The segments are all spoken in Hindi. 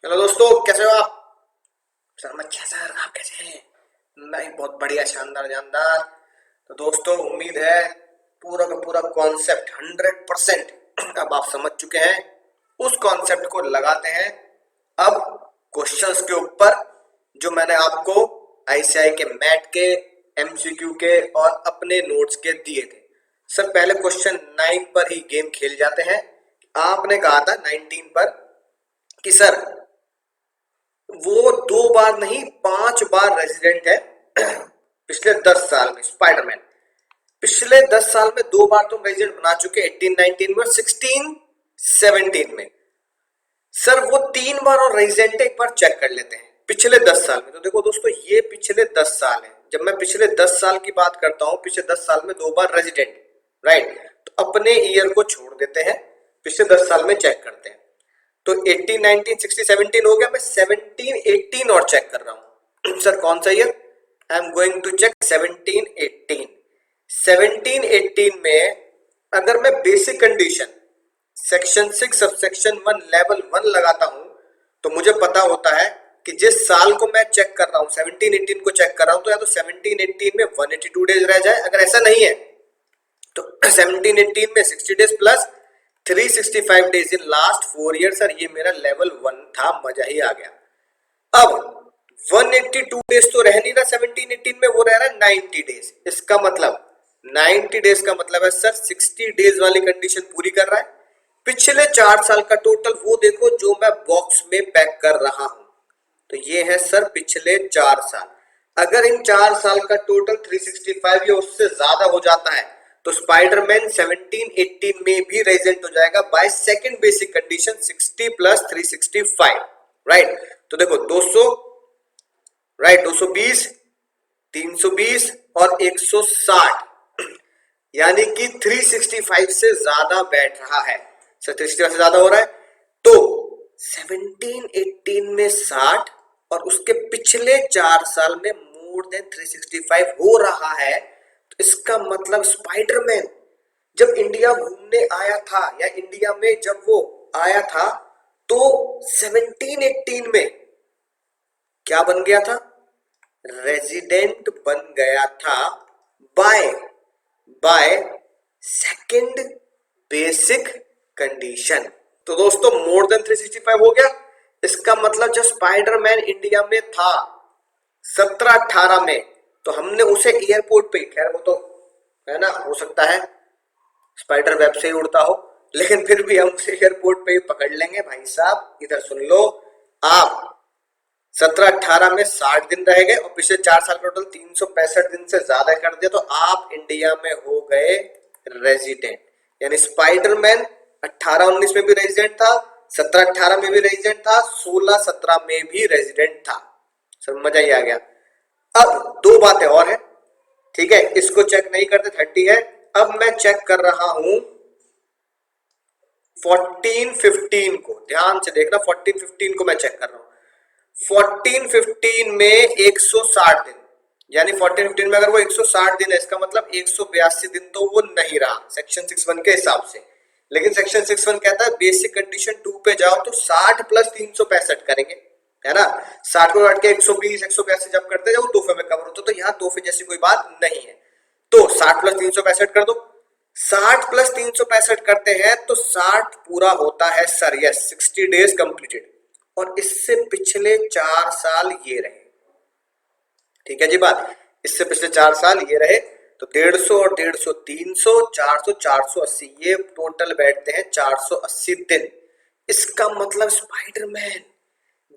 हेलो दोस्तों, कैसे हो आप? सर मैं क्या सर, आप कैसे हैं? नहीं, बहुत बढ़िया, शानदार जानदार। तो दोस्तों, उम्मीद है पूरा का पूरा कॉन्सेप्ट 100% अब आप समझ चुके हैं। उस कॉन्सेप्ट को लगाते हैं अब क्वेश्चंस के ऊपर, जो मैंने आपको आईसीआई के मैट के, एमसीक्यू के और अपने नोट्स के दिए थे। सर पहले क्वेश्चन 9 पर ही गेम खेल जाते हैं। आपने कहा था 19 पर कि सर वो 2 बार नहीं 5 बार रेजिडेंट है पिछले 10 साल में स्पाइडरमैन। पिछले 10 साल में 2 बार तुम रेजिडेंट बना चुके, 18-19 में और 16-17 में। सर वो 3 बार और रेजिडेंट एक बार चेक कर लेते हैं पिछले 10 साल में। तो देखो दोस्तों, ये पिछले 10 साल है। जब मैं पिछले 10 साल की बात करता हूं, पिछले 10 साल में 2 बार रेजिडेंट, राइट? तो अपने ईयर को छोड़ देते हैं, पिछले 10 साल में चेक करते हैं। तो 18, 19, 60, 17 हो गया। मैं 17, 18 और चेक कर रहा हूं सर कौन सा year? I am going to check 17, 18। 17, 18 में अगर मैं basic condition section 6 sub section 1 level 1 लगाता हूं, तो मुझे पता होता है कि जिस साल को मैं चेक कर रहा हूं, 17, 18 को चेक कर रहा हूं, तो या तो 17, 18 में 182 डेज रह जाए। अगर ऐसा नहीं है तो 17, 18 में 60 days plus 365 days in last 4 year. Sir ये मेरा लेवल 1 था, मजा ही आ गया। अब 182 डेज तो रह नहीं रहा 17, 18 में, वो रह रहा है 90 डेज। इसका मतलब 90 डेज का मतलब है सर 60 डेज वाली कंडीशन पूरी कर रहा है। पिछले 4 साल का टोटल वो देखो जो मैं बॉक्स में पैक कर रहा हूं। तो ये है सर पिछले 4 साल। अगर इन 4 साल का टोटल 365 या उससे ज्यादा हो जाता है, तो स्पाइडरमैन 17, 18 में भी रेजिडेंट हो जाएगा bye second basic condition 60 plus 365, right? तो देखो 200, राइट, 220, 320 और 160, यानी कि 365 से ज्यादा बैठ रहा है। सर 365 से ज्यादा हो रहा है, तो 17, 18 में 60 और उसके पिछले 4 साल में मोर देन 365 हो रहा है। तो इसका मतलब स्पाइडरमैन जब इंडिया घूमने आया था, या इंडिया में जब वो आया था, तो 17, 18 में क्या बन गया था? रेजिडेंट बन गया था by by second basic condition. तो दोस्तों मोर देन 365 हो गया। इसका मतलब जब स्पाइडरमैन इंडिया में था 17-18 में, तो हमने उसे एयरपोर्ट पे, खैर वो तो है ना, हो सकता है स्पाइडर वेब से ही उड़ता हो, लेकिन फिर भी हम उसे एयरपोर्ट पे ही पकड़ लेंगे। भाई साहब इधर सुन लो, आप 17-18 में 60 दिन रह गए और पिछले 4 साल का टोटल 365 दिन से ज्यादा कर दिया, तो आप इंडिया में हो गए रेजिडेंट। यानी स्पाइडरमैन 18-19 में भी रेजिडेंट था, 17-18 में भी रेजिडेंट था, 16-17 में भी रेजिडेंट था। समझ ही आ गया। अब दो बातें और है, ठीक है, इसको चेक नहीं करते, 30 है। अब मैं चेक कर रहा हूं 14-15 को, ध्यान से देखना, 14-15 को मैं चेक कर रहा हूं। 14-15 में 160 दिन, यानी 14-15 में अगर वो 160 दिन है, इसका मतलब 182 दिन तो वो नहीं रहा सेक्शन 6(1) के हिसाब से। लेकिन सेक्शन 6(1) कहता है बेसिक कंडीशन 2 पे जाओ तो 60 प्लस 365 करेंगे, है ना? 60 को काट के 120, 182 जब करते जाओ तोहफे में कवर होता, तो यहाँ तोहफे जैसी कोई बात नहीं है। तो 60 प्लस 365 कर दो। 60 प्लस 365 करते हैं तो 60 पूरा होता है सर, यस, 60 डेज कंप्लीटेड। और इससे पिछले 4 साल ये रहे, ठीक है जी बात, इससे पिछले 4 साल ये रहे। तो 150 और 150 300, 400, 480, ये टोटल बैठते हैं 480 दिन। इसका मतलब स्पाइडरमैन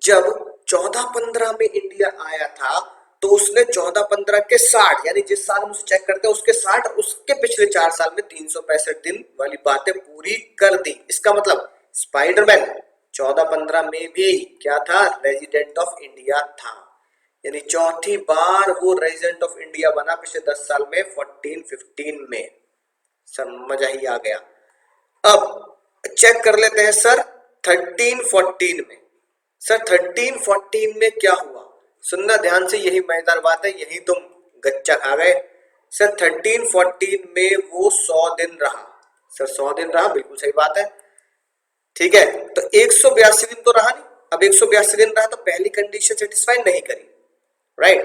जब 14-15 में इंडिया आया था, तो उसने 14-15 के 60, यानी जिस साल हम उसे चेक करते हैं उसके 60, उसके पिछले 4 साल में 365 दिन वाली बातें पूरी कर दी। इसका मतलब स्पाइडरमैन 14-15 में भी क्या था? रेजिडेंट ऑफ इंडिया था। यानी चौथी बार वो रेजिडेंट ऑफ इंडिया बना पिछले 10 साल में, 14-15 में। समझ ही आ गया। अब चेक कर लेते हैं सर 13-14 में। सर 13-14 में क्या हुआ? सुनना ध्यान से, यही मजेदार बात है, यही तुम गच्चा खा गए। सर 13-14 में वो 100 दिन रहा। सर 100 दिन रहा, बिल्कुल सही बात है, ठीक है। तो 182 दिन तो रहा नहीं, अब 182 दिन रहा तो पहली कंडीशन सेटिस्फाई नहीं करी, राइट।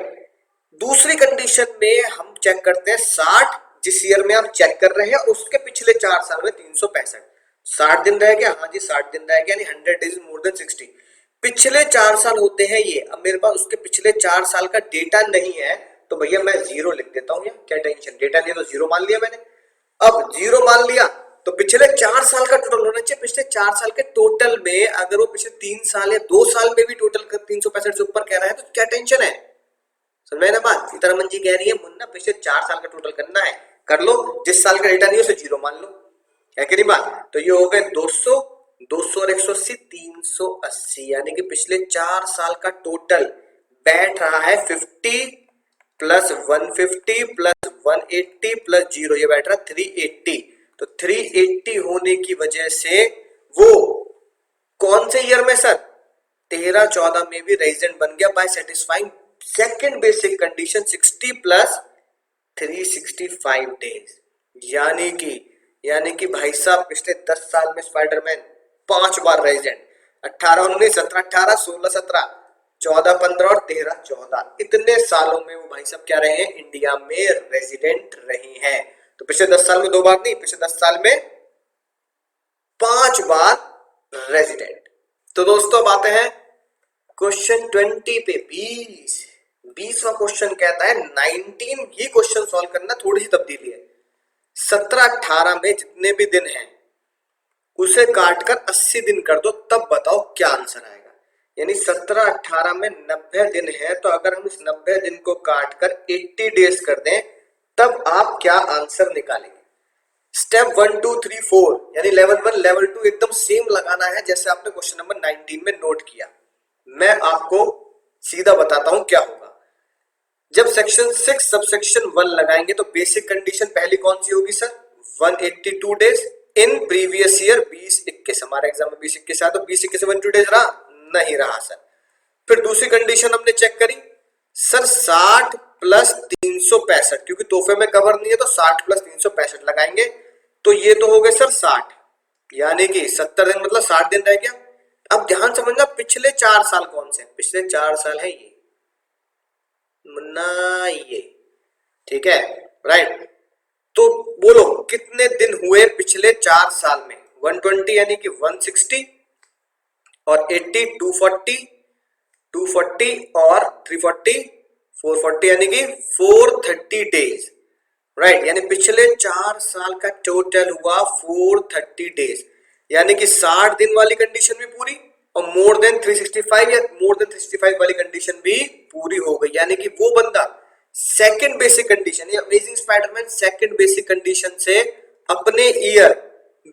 दूसरी कंडीशन में हम चेक करते हैं 60, जिस ईयर में आप चेक कर रहे हैं उसके पिछले 4 साल में 365, 60 दिन रह गया, हाँ जी 60 दिन रह गया, यानी 100 डेज मोर देन 60। पिछले 4 साल होते हैं ये। अब मेरे पास उसके पिछले 4 साल का डेटा नहीं है तो भैया मैं 0 लिख देता हूँ, क्या टेंशन, डेटा नहीं है तो 0 मान लिया मैंने। अब 0 मान लिया तो पिछले 4 साल का टोटल होना चाहिए। पिछले 4 साल के टोटल में अगर वो पिछले 3 साल या 2 साल में भी टोटल 365 से ऊपर कह रहा है तो क्या टेंशन है, समझ में ना बात। सीतारमन जी कह रही है मुन्ना पिछले 4 साल का टोटल करना है, कर लो, जिस साल का डेटा नहीं है उसे 0 मान लो, है कि नहीं बात। तो ये हो गए 200, 200 और 180 380, यानी कि पिछले 4 साल का टोटल बैठ रहा है 50 प्लस 150 प्लस 180 प्लस 0, ये बैठ रहा है 380। तो 380 होने की वजह से वो कौन से ईयर में सर, 13-14 में भी रेजिडेंट बन गया by satisfying second basic condition 60 plus 365 days. यानी कि भाई साहब पिछले 10 साल में स्पाइडरमैन 5 बार रेजिडेंट, 18 19 17 18 16 17 14 15 और 13 14, इतने सालों में वो भाई साहब क्या रहे हैं, इंडिया में रेजिडेंट रहे हैं। तो पिछले 10 साल में 2 बार नहीं, पिछले 10 साल में 5 बार रेजिडेंट। तो दोस्तों अब आते हैं क्वेश्चन 20 पे। 20वां क्वेश्चन कहता है 19, ये क्वेश्चन सॉल्व करना थोड़ी सी तब्दीली है। 17-18 में जितने भी दिन हैं उसे काटकर 80 दिन कर दो, तब बताओ क्या आंसर आएगा। यानी 17-18 में 90 दिन है, तो अगर हम इस 90 दिन को काटकर 80 डेज कर दें तब आप क्या आंसर निकालेंगे। स्टेप 1 2 3 4 यानी लेवल 1 लेवल 2 एकदम सेम लगाना है जैसे आपने क्वेश्चन नंबर 19 में नोट किया। मैं आपको सीधा बताता हूं क्या होगा। जब सेक्शन 6 सबसेक्शन 1 लगाएंगे तो बेसिक कंडीशन पहली कौन सी होगी sir, 182 days in previous year 2021। हमारे एग्जाम में 2021 आया तो 2021 से 182 डेज रहा नहीं रहा सर। फिर दूसरी कंडीशन हमने चेक करी सर 60 प्लस 365, क्योंकि तोहफे में कवर नहीं है तो 60 प्लस 365 लगाएंगे, तो ये तो हो गए सर 60, यानी कि 70 दिन मतलब 60 दिन रह गया। अब ध्यान समझना पिछले 4 साल कौन से, पिछले 4 साल है ये मुन्ना, ये ठीक है, राइट। तो बोलो कितने दिन हुए पिछले 4 साल में, 120 यानी कि 160 और 80 240, 240 और 340 440 यानी कि 430 डेज, राइट। यानी पिछले 4 साल का टोटल हुआ 430 डेज, यानी कि 60 दिन वाली कंडीशन भी पूरी और मोर देन 365 या मोर देन 365 वाली कंडीशन भी पूरी हो गई। यानी कि वो बंदा सेकंड बेसिक कंडीशन, ये amazing Spiderman second basic condition से अपने ईयर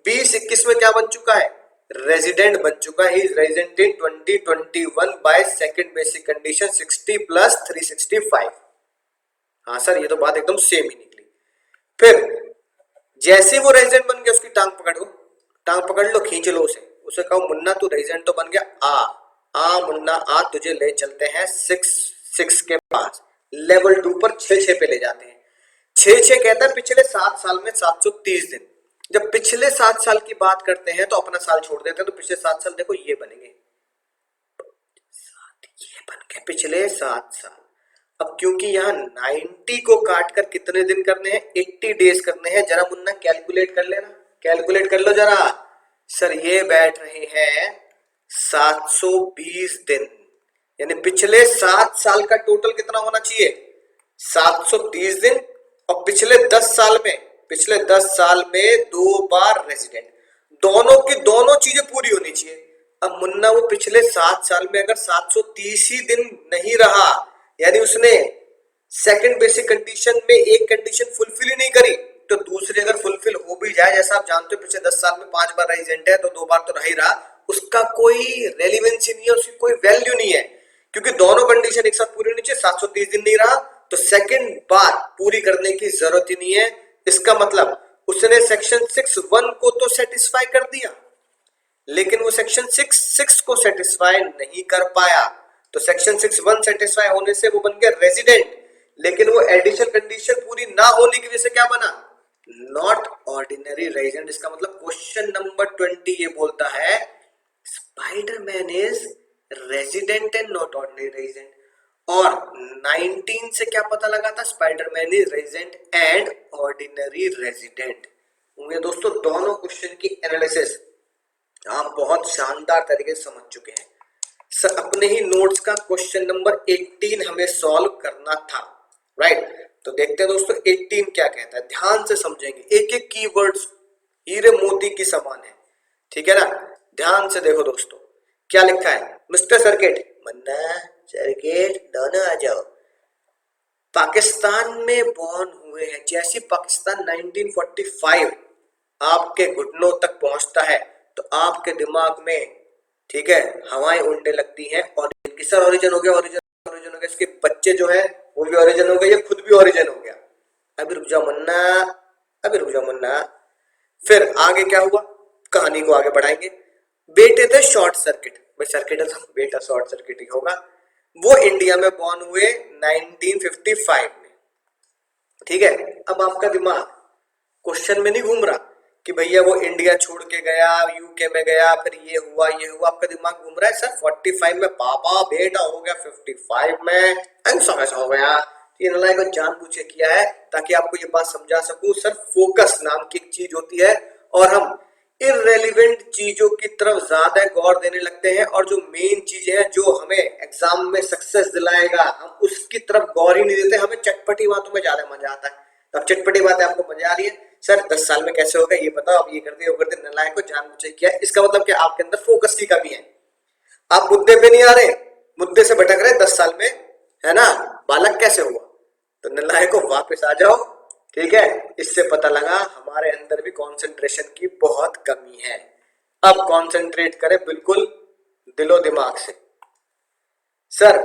2021 में क्या बन चुका है, रेजिडेंट बन चुका है। Resident in 2021 bye second basic condition 60 plus 365। हाँ सर ये तो बात एकदम सेम ही निकली। फिर जैसे वो रेजिडेंट बन गया उसकी टांग पकड़ो, टांग पकड़ लो, खींच लो उसे कहो मुन्ना तू रेजिडेंट तो बन गया, आ मुन्ना आ, तुझे ले चलते हैं 6 के पास, लेवल 2 पर 6 पे ले जाते हैं। 6 कहता है पिछले 7 साल में 730 दिन। जब पिछले 7 साल की बात करते हैं तो अपना साल छोड़ देते हैं, तो पिछले 7 साल देखो ये बनेंगे, ये बन गए पिछले 7 साल। अब क्योंकि यहाँ 90 को काटकर कितने दिन करने हैं, 80 डेज करने हैं, जरा मुन्ना कैलकुलेट कर लेना, कैलकुलेट कर लो जरा। सर ये बैठ रहे हैं 720 दिन, यानी पिछले 7 साल का टोटल कितना होना चाहिए, 730 दिन। और पिछले 10 साल में, पिछले 10 साल में 2 बार रेजिडेंट, दोनों की दोनों चीजें पूरी होनी चाहिए। अब मुन्ना वो पिछले 7 साल में अगर 730 ही दिन नहीं रहा, यानी उसने सेकंड बेसिक कंडीशन में एक कंडीशन फुलफिल ही नहीं करी, तो दूसरी अगर फुलफिल हो भी जाए, जैसा आप जानते हो पिछले 10 साल में 5 बार रेजिडेंट है तो 2 बार तो रह ही रहा, उसका कोई रेलिवेंसी नहीं है, उसकी कोई वैल्यू नहीं है, क्योंकि दोनों कंडीशन एक साथ पूरी होनी चाहिए। 730 दिन नहीं रहा तो सेकंड बार पूरी करने की जरूरत ही नहीं है। इसका मतलब उसने सेक्शन 6(1) को तो सेटिस्फाई कर दिया, लेकिन वो सेक्शन 6(6) को सेटिस्फाई नहीं कर पाया। तो सेक्शन 6(1) सेटिस्फाई होने से वो बन गया रेजिडेंट, लेकिन वो एडिशनल कंडीशन पूरी ना होने की वजह से क्या बना, नॉट ऑर्डिनरी रेजिडेंट। इसका मतलब क्वेश्चन नंबर 20 ये बोलता है Spiderman is resident and not ordinary resident. और 19 से क्या पता लगा था, Spiderman is resident and ordinary resident. उम्मीद दोस्तों दोनों क्वेश्चन की एनालिसिस आप बहुत शानदार तरीके से समझ चुके हैं। सर अपने ही नोट्स का क्वेश्चन नंबर 18 हमें सॉल्व करना था, राइट। तो देखते हैं दोस्तों 18 क्या कहता है, ध्यान से समझेंगे, एक एक कीवर्ड्स हीरे मोती की समान है, ठीक है ना। ध्यान से देखो दोस्तों क्या लिखा है, मिस्टर सर्किट, मन्ना सर्किट दोनों आ जाओ। पाकिस्तान में बॉर्न हुए हैं, जैसे पाकिस्तान 1945 आपके घुटनों तक पहुंचता है तो आपके दिमाग में, ठीक है, हवाएं उड़ने लगती हैं। और किसका ओरिजिन हो गया, ओरिजिन हो गया, इसके बच्चे जो है वो भी ओरिजिन हो गए, ये खुद भी ओरिजिन हो गया। अभी रुक जाओ मुन्ना, अभी रुक जाओ मुन्ना। फिर आगे क्या हुआ, कहानी को आगे बढ़ाएंगे। बेटे थे शॉर्ट सर्किट, भाई सर्किट है तो बेटा शॉर्ट सर्किट ही होगा। वो इंडिया में बॉर्न हुए 1955 में, ठीक है। अब आपका दिमाग क्वेश्चन में नहीं घूम रहा कि भैया वो इंडिया छोड़ के गया, यूके में गया, फिर ये हुआ ये हुआ, आपका दिमाग घूम रहा है सर 45 में पापा बेटा हो गया 55 में, ऐसा हो गया। ये नालायक को जानबूझ के किया है ताकि आपको ये बात समझा सकूं। सर फोकस नाम की एक चीज होती है और हम इररेलेवेंट चीजों की तरफ ज्यादा गौर देने लगते हैं, और जो मेन चीज है जो हमें एग्जाम में सक्सेस दिलाएगा हम उसकी तरफ गौर ही नहीं देते, हमें चटपटी बातों में ज्यादा मजा आता है। तो अब चटपटी बातें आपको मजा आ रही है, सर 10 साल में कैसे होगा ये बताओ, अब ये करते वो करते, नालायक को जानबूझ किया। इसका मतलब क्या, आपके अंदर फोकस की कमी है, आप मुद्दे पे नहीं आ रहे, मुद्दे से भटक रहे 10 साल में, है ना। बालक कैसे हुआ, तो नालायक को वापस आ जाओ, ठीक है। इससे पता लगा हमारे अंदर भी कंसंट्रेशन की बहुत कमी है। अब कंसंट्रेट करें बिल्कुल दिलो दिमाग से। सर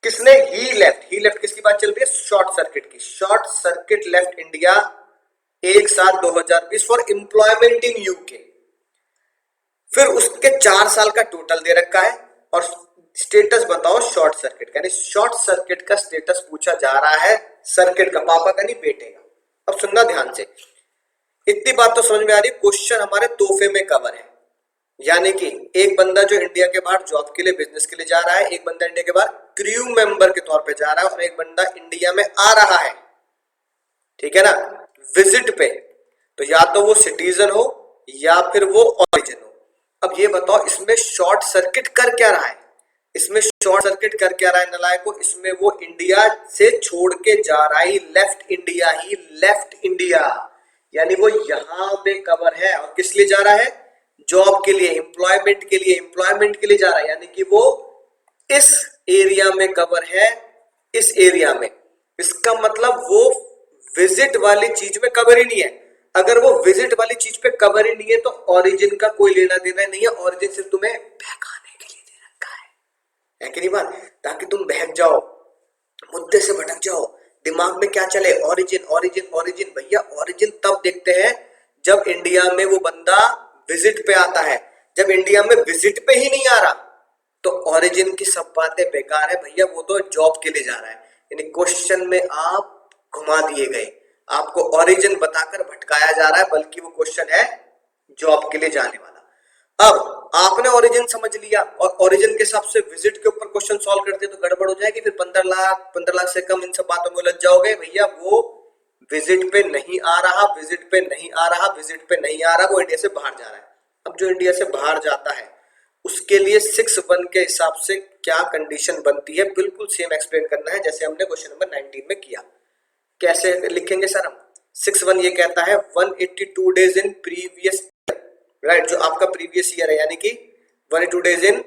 किसने ही लेफ्ट किसकी बात चल रही है, शॉर्ट सर्किट की। Short circuit left India 1/7/2020 for employment in UK. फिर उसके 4 साल का टोटल दे रखा है और स्टेटस बताओ शॉर्ट सर्किट का, यानी शॉर्ट सर्किट का स्टेटस पूछा जा रहा है, सर्किट का, पापा का नहीं बेटे का। अब सुनना ध्यान से, इतनी बात तो समझ में आ रही है, क्वेश्चन हमारे तोहफे में कवर है। यानी कि एक बंदा जो इंडिया के बाहर जॉब के लिए बिजनेस के लिए जा रहा है, एक बंदा इंडिया के बाहर क्रू मेंबर के तौर पे जा रहा है, और एक बंदा इंडिया में आ रहा है, ठीक है ना, विजिट पे। तो या तो वो सिटीजन हो या फिर वो ओरिजिन हो। अब ये बताओ इसमें शॉर्ट सर्किट कर क्या रहा है, इसमें शॉर्ट सर्किट कर क्या रहा है नालायक को, इसमें वो इंडिया से छोड़ के जा रहा है, लेफ्ट इंडिया ही, लेफ्ट इंडिया, यानी वो यहां पे कवर है। और किस लिए जा रहा है, जॉब के लिए, एम्प्लॉयमेंट के लिए, एम्प्लॉयमेंट के लिए जा रहा है, यानी कि वो इस एरिया में कवर है, इस एरिया में। इसका मतलब वो विजिट वाली चीज में कवर ही नहीं है। अगर वो विजिट वाली चीज पे कवर ही नहीं है तो ओरिजिन का कोई लेना देना नहीं है, ओरिजिन सिर्फ तुम्हें बहकाने के लिए दे रखा है कि नहीं बात, ताकि तुम बहक जाओ, मुद्दे से भटक जाओ, दिमाग में क्या चले, ओरिजिन ओरिजिन ओरिजिन। भैया ओरिजिन तब देखते हैं जब इंडिया में वो बंदा विजिट पे आता है, जब इंडिया में विजिट पे ही नहीं आ रहा तो ओरिजिन की सब बातें बेकार है भैया, वो तो जॉब के लिए जा रहा है। यानी क्वेश्चन में आप घुमा दिए गए, आपको ओरिजिन बताकर भटकाया जा रहा है, बल्कि वो क्वेश्चन है जॉब के लिए जाने वाला। अब आपने ओरिजिन समझ लिया और ओरिजिन के हिसाब से विजिट के ऊपर क्वेश्चन सॉल्व करते तो गड़बड़ हो जाएगी, फिर 15 लाख से कम इन सब बातों में उलझ जाओगे। भैया वो विजिट पे नहीं आ रहा, विजिट पे नहीं आ रहा, विजिट पे नहीं आ रहा, वो इंडिया से बाहर जा रहा है। अब जो इंडिया से बाहर जाता है उसके लिए 6(1) के हिसाब से क्या कंडीशन बनती है, बिल्कुल सेम एक्सप्लेन करना है जैसे हमने क्वेश्चन नंबर 19 में किया। कैसे लिखेंगे सर हम, 6(1) ये कहता है 182 डेज इन प्रीवियस, राइट, जो आपका प्रीवियस ईयर है, यानी कि 182 डेज इन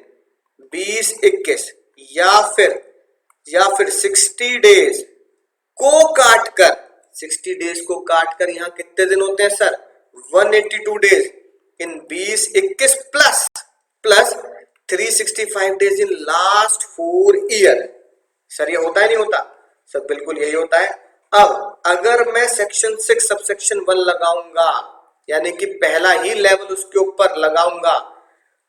2021, या फिर 60 डेज को काटकर, 60 डेज को काटकर यहां कितने दिन होते हैं sir, 182 days in 2021 plus 365 days in last 4 year. Sir ये होता है नहीं होता, सर बिल्कुल यही होता है। अब अगर मैं सेक्शन 6 सबसेक्शन 1 लगाऊंगा, यानी कि पहला ही लेवल उसके ऊपर लगाऊंगा,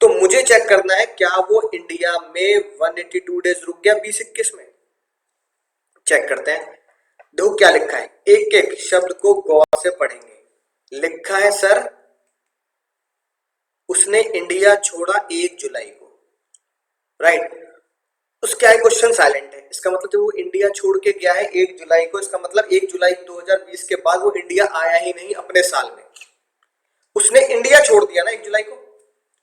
तो मुझे चेक करना है क्या वो इंडिया में 182 डेज रुक गया 2021 में। चेक करते हैं, देखो क्या लिखा है, एक एक शब्द को गौर से पढ़ेंगे। लिखा है सर उसने इंडिया छोड़ा 1 जुलाई को, राइट। उसके आगे क्वेश्चन साइलेंट है, इसका मतलब जब वो इंडिया छोड़ के गया है 1 जुलाई को, इसका मतलब 1 जुलाई 2020 के बाद वो इंडिया आया ही नहीं अपने साल में। उसने इंडिया छोड़ दिया ना 1 जुलाई को,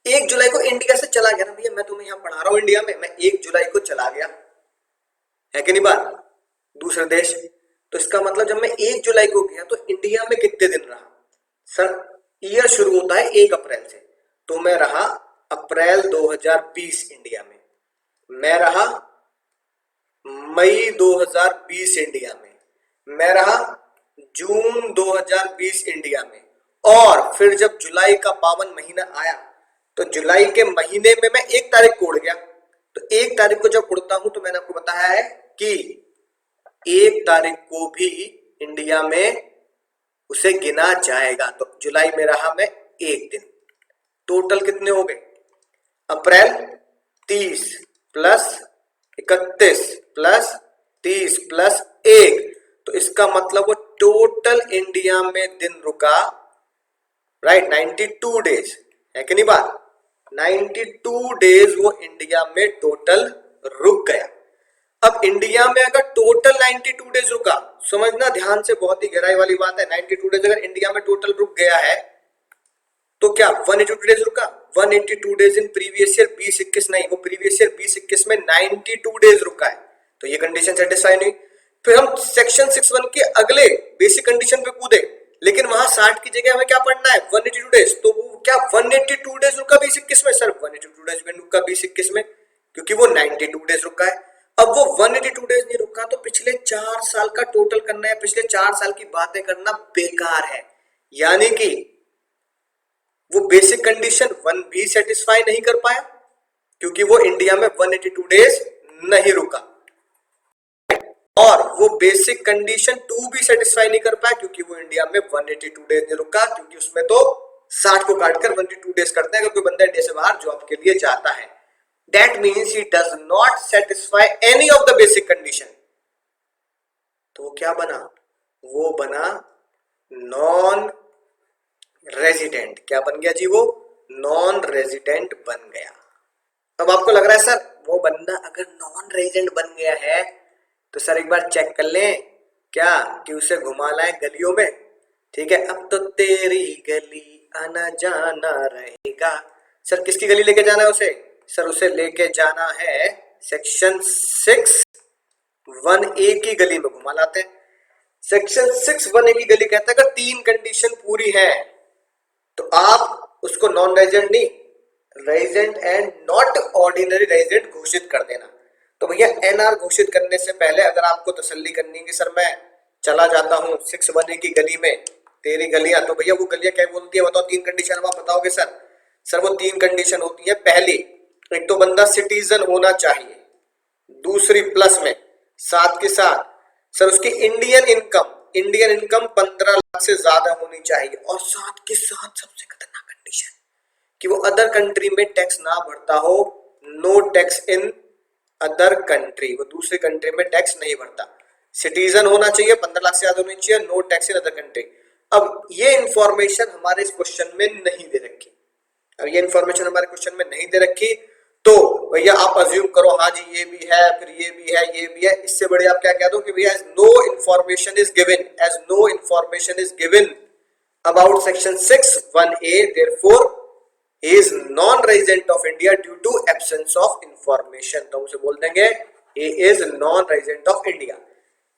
1 जुलाई को इंडिया से चला गया ना भैया, मैं तुम्हें यहाँ पढ़ा रहा हूँ इंडिया में, मैं 1 जुलाई को चला गया, है कि नहीं बात, दूसरे देश। तो इसका मतलब जब मैं 1 जुलाई को गया तो इंडिया में कितने दिन रहा सर? ईयर शुरू होता है 1 अप्रैल से, तो मैं रहा अप्रैल 2020 इंडिया में, मैं रहा मई 2020 इंडिया में, मैं रहा जून 2020 इंडिया में, और फिर जब जुलाई का पावन महीना आया तो जुलाई के महीने में मैं 1 तारीख को उड़ गया। तो 1 तारीख को जब उड़ता हूं तो मैंने आपको बताया है कि 1 तारीख को भी इंडिया में उसे गिना जाएगा। तो जुलाई में रहा मैं 1 दिन, टोटल कितने हो गए? अप्रैल 30 प्लस 31 प्लस 30 प्लस 1, तो इसका मतलब वो टोटल इंडिया में दिन रुका, राइट, 92 डेज, है कि नहीं बात, 92 डेज वो इंडिया में टोटल रुक गया। अब इंडिया में अगर टोटल 92 डेज रुका, समझना ध्यान से, बहुत ही गहराई वाली बात है, 92 डेज अगर इंडिया में टोटल रुक गया है तो क्या 182 डेज रुका? 182 डेज इन प्रीवियस ईयर 2021 नहीं, वो प्रीवियस ईयर 2021 में 92 डेज रुका है, तो ये कंडीशन सेटिस्फाई नहीं। फिर हम सेक्शन 61 के अगले बेसिक कंडीशन पे कूदे, लेकिन वहां 60 की जगह हमें क्या पढ़ना है? 182 डेज, तो वो क्या 182 डेज रुका 2021 में? सर 182 डेज में रुका 2021 में, क्योंकि वो 92 डेज रुका है। अब वो 182 डेज नहीं रुका तो पिछले 4 साल का टोटल करना है, पिछले 4 साल की बातें करना बेकार है, यानी कि वो बेसिक कंडीशन 1 भी सेटिस्फाई नहीं कर पाया क्योंकि वो इंडिया में 182 डेज नहीं रुका, और वो बेसिक कंडीशन 2 भी सेटिस्फाई नहीं कर पाया क्योंकि वो इंडिया में 182 डेज नहीं रुका, क्योंकि उसमें तो 60 को काटकर 182 डेज करते हैं अगर कोई बंदा इंडिया से बाहर जॉब के लिए जाता है। That means he does not satisfy any of the basic condition. तो वो क्या बना? वो बना नॉन रेजिडेंट। क्या बन गया जी? वो नॉन रेजिडेंट बन गया। अब आपको लग रहा है सर वो बंदा अगर नॉन रेजिडेंट बन गया है तो सर एक बार चेक कर लें क्या कि उसे घुमा लाए गलियों में, ठीक है, अब तो तेरी गली आना जाना रहेगा। सर किसकी गली लेके जाना है उसे? सर उसे लेके जाना है सेक्शन 6(1)(a) की गली में घुमा लाते हैं। सेक्शन 6(1)(a) की गली कहता है अगर 3 कंडीशन पूरी है तो आप उसको नॉन रेजिडेंट नहीं, resident and not ordinary resident घोषित कर देना। तो भैया एनआर घोषित करने से पहले अगर आपको तसल्ली करनी है कि सर मैं चला जाता हूं 6(1)(a) की गली में, तेरी गलियां, तो भैया वो गलियां क्या बोलती है बताओ? 3 कंडीशन आप बताओगे सर? सर वो 3 कंडीशन होती है। पहली, एक तो बंदा सिटीजन होना चाहिए, दूसरी प्लस में साथ के साथ सर उसकी इंडियन इनकम 15 लाख से ज्यादा होनी चाहिए, और साथ के साथ सबसे खतरनाक कंडीशन कि वो अदर कंट्री में टैक्स ना भरता हो, no tax in other country, वो दूसरी कंट्री में टैक्स नहीं भरता। सिटीजन होना चाहिए, 15 लाख से ज्यादा होनी चाहिए, no tax in other country. अब ये इंफॉर्मेशन हमारे इस क्वेश्चन में नहीं दे रखी, अब ये इंफॉर्मेशन हमारे क्वेश्चन में नहीं दे रखी तो भैया आप अज्यूम करो हाँ जी ये भी है, फिर ये भी है, ये भी है, इससे बड़े आप क्या कह दो कि भैया no information is given, as no information is given about section 6(1)(a), therefore he is non resident of India due to absence of information। तो उसे बोल देंगे he is non resident of India।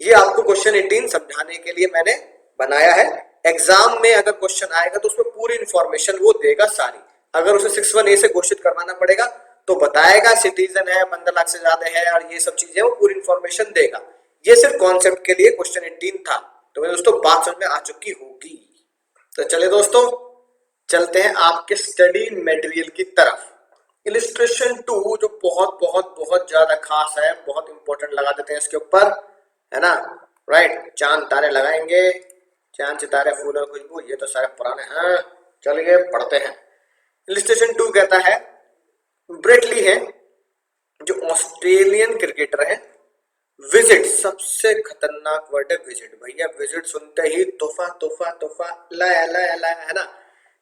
ये आपको क्वेश्चन 18 समझाने के लिए मैंने बनाया है। एग्जाम में अगर क्वेश्चन आएगा तो उसमें पूरी इंफॉर्मेशन वो देगा सारी। अगर उसे 6(1)(a) से घोषित करवाना पड़ेगा तो बताएगा सिटीजन है, 15 लाख से ज्यादा है, और ये सब चीजें वो पूरी इंफॉर्मेशन देगा। ये सिर्फ कॉन्सेप्ट के लिए क्वेश्चन 18 था। तो मेरे दोस्तों बात समझ में आ चुकी होगी। तो चले दोस्तों चलते हैं आपके स्टडी मटेरियल की तरफ। इलिस्ट्रेशन 2 जो बहुत बहुत बहुत ज्यादा खास है, बहुत इंपॉर्टेंट लगा देते हैं इसके ऊपर, है ना, राइट। चांद तारे लगाएंगे, चांद सितारे फूल और खुशबू, ये तो सारे पुराने हैं। चलिए पढ़ते हैं। इलिस्ट्रेशन 2 कहता है ब्रेटली है जो ऑस्ट्रेलियन क्रिकेटर है, विजिट, सबसे खतरनाक वर्ड है विजिट। भैया विजिट सुनते ही तोहफा तोहफा तोहफा लाया लाया लाया, है ना।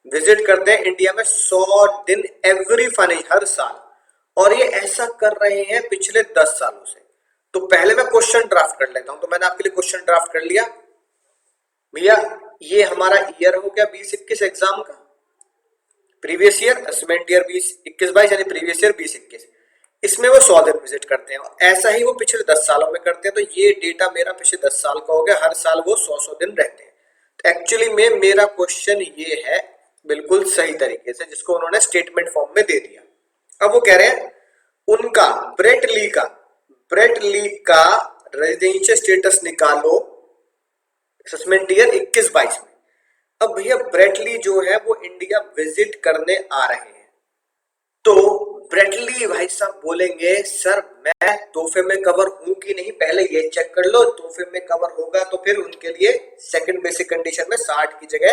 विजिट करते हैं इंडिया में 100 दिन एवरी फनी, हर साल, और ये ऐसा कर रहे हैं पिछले 10 सालों से। तो पहले मैं क्वेश्चन ड्राफ्ट कर लेता हूं। तो मैंने आपके लिए क्वेश्चन ड्राफ्ट कर लिया भैया। ये हमारा ईयर हो गया 2021 एग्जाम का, प्रीवियस ईयर असेसमेंट ईयर 2021-22 यानी प्रीवियस ईयर 2021। इसमें वो 100 दिन विजिट करते हैं, ऐसा ही वो पिछले 10 सालों में करते हैं। तो ये डेटा मेरा पिछले 10 साल का हो गया, हर साल वो 100 दिन रहते हैं। तो एक्चुअली में मेरा क्वेश्चन ये है बिल्कुल सही तरीके से, जिसको उन्होंने स्टेटमेंट फॉर्म में दे दिया। अब वो कह रहे हैं उनका ब्रेट ली का रेजिडेंशियल स्टेटस निकालो असेसमेंट ईयर 21-22 में। अब भैया ब्रेटली जो है वो इंडिया विजिट करने आ रहे हैं। तो ब्रेटली भाई साहब बोलेंगे सर मैं तोहफे में कवर हूं कि नहीं, पहले ये चेक कर लो। तोहफे में कवर होगा तो फिर उनके लिए सेकंड बेसिक कंडीशन में 60 की जगह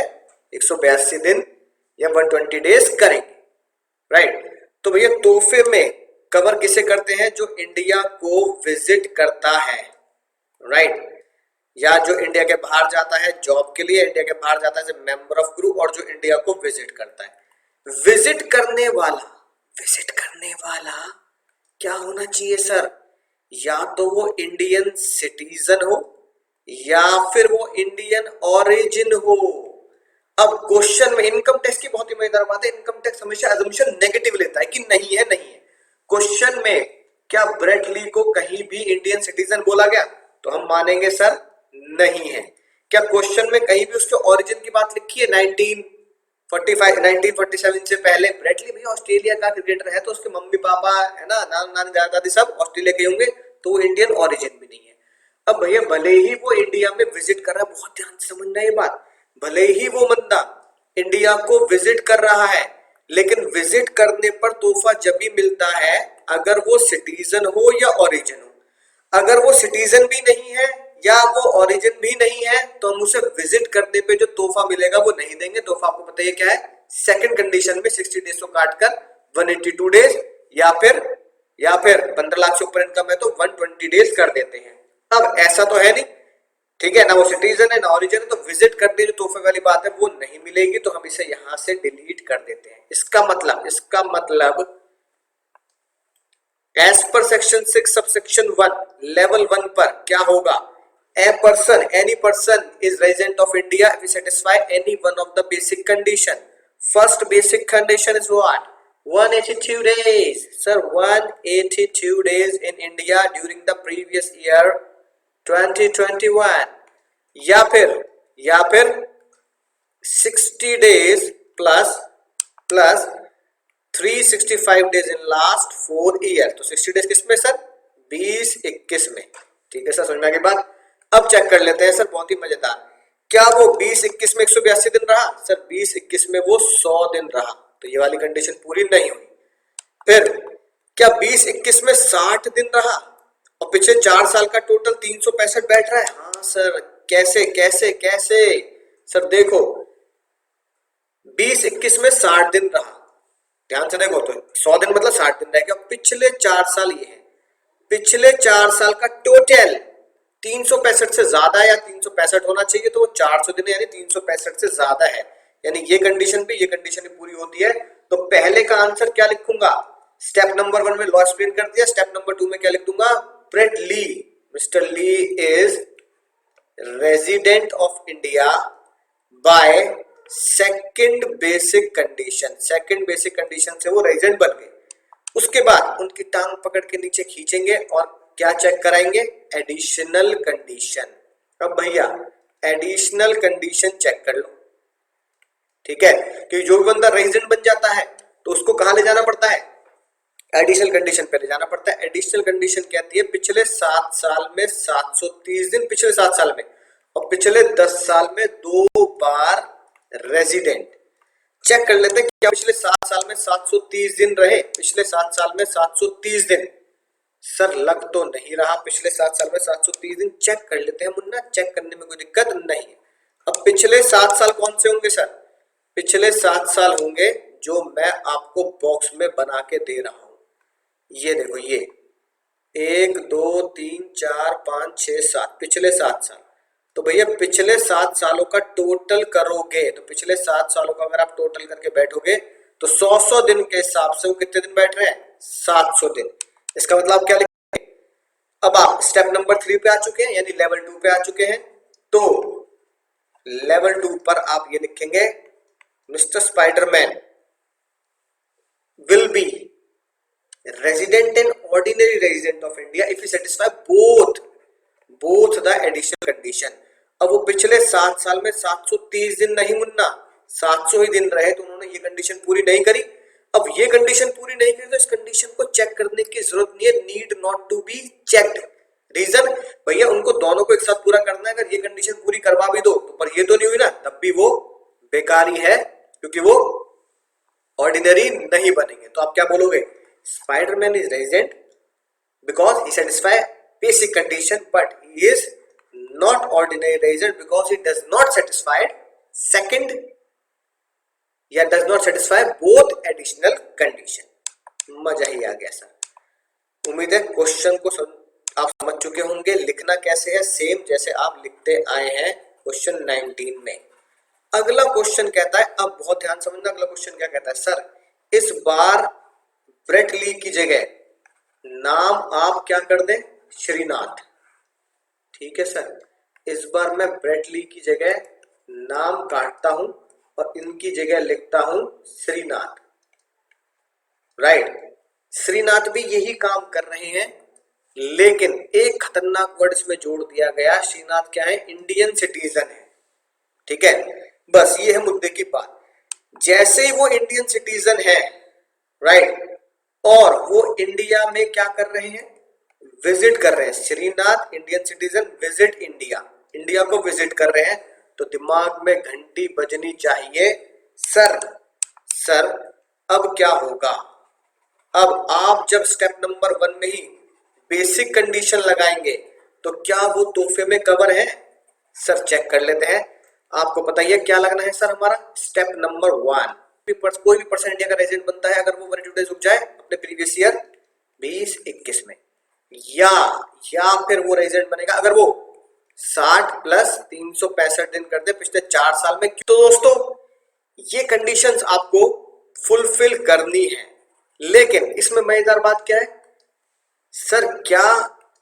182 दिन या 120 डेज करेंगे, राइट। तो भैया तोहफे में कवर किसे करते हैं, जो इंडिया को विजिट करता है, राइट, या जो इंडिया के बाहर जाता है जॉब के लिए, इंडिया के बाहर जाता है मेंबर ऑफ ग्रुप, और जो इंडिया को विजिट करता है। विजिट करने वाला क्या होना चाहिए सर, या तो वो इंडियन सिटीजन हो या फिर वो इंडियन ओरिजिन हो। अब क्वेश्चन में इनकम टैक्स की बहुत ही मजेदार बात है, इनकम टैक्स हमेशा अजम्पशन नेगेटिव लेता है कि नहीं है। क्वेश्चन में क्या ब्रेट ली को कहीं भी इंडियन सिटीजन बोला गया, तो हम मानेंगे सर नहीं है। क्या क्वेश्चन में कहीं भी उसके ओरिजिन की बात लिखी है 1945 1947 से पहले? ब्रेट ली भैया ऑस्ट्रेलिया का क्रिकेटर है, तो उसके मम्मी पापा है ना, नाना नानी दादा दादी सब ऑस्ट्रेलिया के होंगे, तो वो इंडियन ओरिजिन भी नहीं है। अब भैया भले ही वो इंडिया में विजिट कर रहा है, बहुत ध्यान से समझना ये बात, भले ही वो बंदा इंडिया को विजिट कर रहा है, लेकिन विजिट करने पर तोहफा जब भी मिलता है अगर वो सिटीजन हो या ओरिजिन हो। अगर वो सिटीजन भी नहीं है या वो ओरिजिन भी नहीं है, तो हम उसे विजिट करने पे जो तोहफा मिलेगा वो नहीं देंगे। तोहफा आपको पता है क्या है, सेकंड कंडीशन में 60 डेज को काटकर 182 डेज या फिर 15 लाख से ऊपर इनकम है तो 120 डेज कर देते हैं। अब ऐसा तो है नहीं, ठीक है ना, वो सिटीजन है ना ओरिजिन है, तो विजिट करने जो तोहफे वाली बात है वो नहीं मिलेगी, तो हम इसे यहां से डिलीट कर देते हैं। इसका मतलब as per section 6 subsection 1 level 1 पर क्या होगा, any person is resident of India if we satisfy any one of the basic condition. First basic condition is what, 182 days. Sir, 182 days in India during the previous year 2021, या फिर 60 days plus 365 days in last 4 year। तो 60 days किस में सर, 20-21 में। ठीक है सर, समझ में आ गई बात। अब चेक कर लेते हैं सर, बहुत ही मजेदार, क्या वो 20-21 में 182 दिन रहा? सर 20-21 में वो 100 दिन रहा, तो ये वाली कंडीशन पूरी नहीं हुई। फिर क्या 20-21 में 60 दिन रहा और पिछले 4 साल का टोटल 365 बैठ रहा है? हाँ सर, कैसे सर देखो 20-21 में 60 दिन रहा, ध्यान से देखो, तो 100 दिन मतलब 60 दिन रह गया। पिछले 4 साल ये है, पिछले 4 साल का टोटल 365 से ज्यादा या 365 होना चाहिए, तो वो 400 दिन यानी 365 से ज्यादा है, यानी ये कंडीशन भी पूरी होती है। तो पहले का आंसर क्या लिखूंगा, स्टेप नंबर 1 में लॉ एक्सप्लेन कर दिया, स्टेप नंबर 2 में क्या लिख दूंगा, Brett Lee, mister Lee is resident of India by second basic condition से वो रेजिडेंट बन गए। उसके बाद उनकी टांग पकड़ के नीचे खींचेंगे और क्या चेक कराएंगे, एडिशनल कंडीशन। अब भैया एडिशनल कंडीशन चेक कर लो, ठीक है, क्योंकि जो भी बंदा रेजिडेंट बन जाता है तो उसको कहां ले जाना पड़ता है, एडिशनल कंडीशन पे ले जाना पड़ता है। एडिशनल कंडीशन कहती है पिछले 7 साल में 730 दिन, पिछले 7 साल में, और पिछले 10 साल में 2 बार रेजिडेंट। चेक कर लेते हैं क्या पिछले 7 साल में 730 दिन रहे, पिछले 7 साल में 730 दिन, सर लग तो नहीं रहा पिछले 7 साल में 730 दिन। चेक कर लेते हैं मुन्ना, चेक करने में कोई दिक्कत नहीं है। अब पिछले 7 साल कौन से होंगे सर, पिछले 7 साल होंगे जो मैं आपको बॉक्स में बना के दे रहा हूं। ये देखो, ये 1 2 3 4 5 6 7 पिछले 7 साल। तो भैया पिछले 7 सालों का टोटल करोगे, तो पिछले 7 सालों का अगर आप टोटल करके बैठोगे तो 100 दिन के हिसाब से वो कितने दिन बैठ रहे हैं, 700 दिन। इसका मतलब आप क्या लिखेंगे? अब आप स्टेप नंबर 3 पे आ चुके हैं, यानी लेवल 2 पे आ चुके हैं। तो लेवल 2 पर आप ये लिखेंगे, mister Spiderman will be resident and ordinary resident of India if he satisfy both the additional condition। अब वो पिछले 7 साल में 730 दिन नहीं मुन्ना, 700 ही दिन रहे, तो उन्होंने ये कंडीशन पूरी नहीं करी। अब ये कंडीशन पूरी नहीं करी तो इस कंडीशन को चेक करने की जरूरत नहीं है, need not to be checked. Reason, भैया उनको दोनों को एक साथ पूरा करना है, अगर ये कंडीशन पूरी करवा भी दो तो पर ये तो नहीं हुई ना, तब भी वो बेकारी है, क्योंकि वो ऑर्डिनरी नहीं बनेंगे। तो आप क्या बोलोगे? Spiderman is resident because he satisfy basic condition, but he is not ordinary resident because he does not satisfied second या does not satisfy both additional condition. मजा ही आ गया सर। उम्मीद है क्वेश्चन को आप समझ चुके होंगे। लिखना कैसे है? सेम जैसे आप लिखते आए हैं क्वेश्चन 19 में। अगला क्वेश्चन कहता है, अब बहुत ध्यान समझना, अगला क्वेश्चन क्या कहता है? सर इस बार ब्रेट ली की जगह नाम आप क्या कर दें? श्रीनाथ। ठीक है सर, इस बार मैं ब्रेट ली की जगह नाम काटता हूं और इनकी जगह लिखता हूं श्रीनाथ। राइट, श्रीनाथ भी यही काम कर रहे हैं, लेकिन एक खतरनाक वर्ड इसमें जोड़ दिया गया। श्रीनाथ क्या है? इंडियन सिटीजन है। ठीक है, बस ये है मुद्दे की बात। जैसे ही वो इंडियन सिटीजन है, राइट, और वो इंडिया में क्या कर रहे हैं? विजिट कर रहे हैं। Srinath Indian citizen visit India, India को विजिट कर रहे हैं, तो दिमाग में घंटी बजनी चाहिए। सर अब क्या होगा? अब आप जब स्टेप नंबर 1 में ही बेसिक कंडीशन लगाएंगे तो क्या वो तोहफे में कवर है? सर चेक कर लेते हैं। आपको पता ही है क्या लगना है सर हमारा? स्टेप नंबर 1, कोई भी पर्सन इंडिया का रेजिडेंट बनता है अगर वो 1 डेज रुक जाए अपने प्रीवियस ईयर 20-21 में, या फिर वो रेजिडेंट बनेगा अगर वो 60 प्लस 365 दिन कर दे पिछले 4 साल में। तो दोस्तों ये कंडीशंस आपको फुलफिल करनी है, लेकिन इसमें मजेदार बात क्या है? सर क्या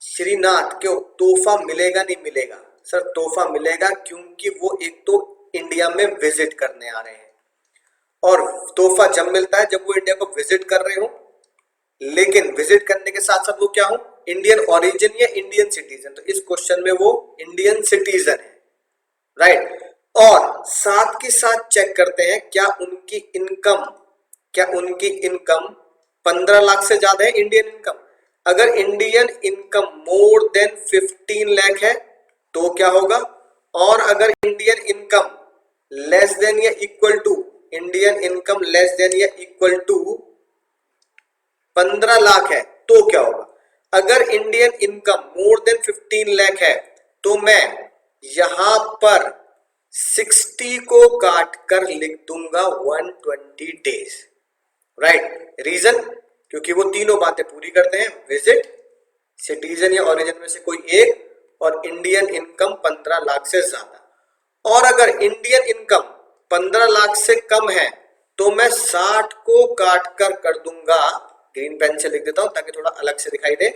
श्रीनाथ को तोहफा मिलेगा? नहीं मिलेगा सर, तोहफा मिलेगा, क्योंकि वो एक तो इंडिया में विजिट करने आ रहे हैं, और तोहफा जब मिलता है जब वो इंडिया को विजिट कर रहे हो, लेकिन विजिट करने के साथ साथ वो क्या हो? इंडियन ओरिजिन या इंडियन सिटीजन। तो इस क्वेश्चन में वो इंडियन सिटीजन है, राइट। और साथ के साथ चेक करते हैं क्या उनकी इनकम 15 लाख से ज्यादा है इंडियन इनकम। अगर इंडियन इनकम मोर देन 15 लाख है तो क्या होगा? और अगर इंडियन इनकम लेस देन या इक्वल टू 15 लाख है तो क्या होगा? अगर इंडियन इनकम मोर देन 15 लाख है तो मैं यहां पर 60 को काट कर लिख दूंगा 120 डेज, राइट। रीजन, क्योंकि वो तीनों बातें पूरी करते हैं, विजिट, सिटीजन या ओरिजिन में से कोई एक, और इंडियन इनकम 15 लाख से ज्यादा। और अगर इंडियन इनकम 15 लाख से कम है तो मैं 60 को काट कर दूंगा, ग्रीन पेन से लिख देता हूं ताकि थोड़ा अलग से दिखाई दे।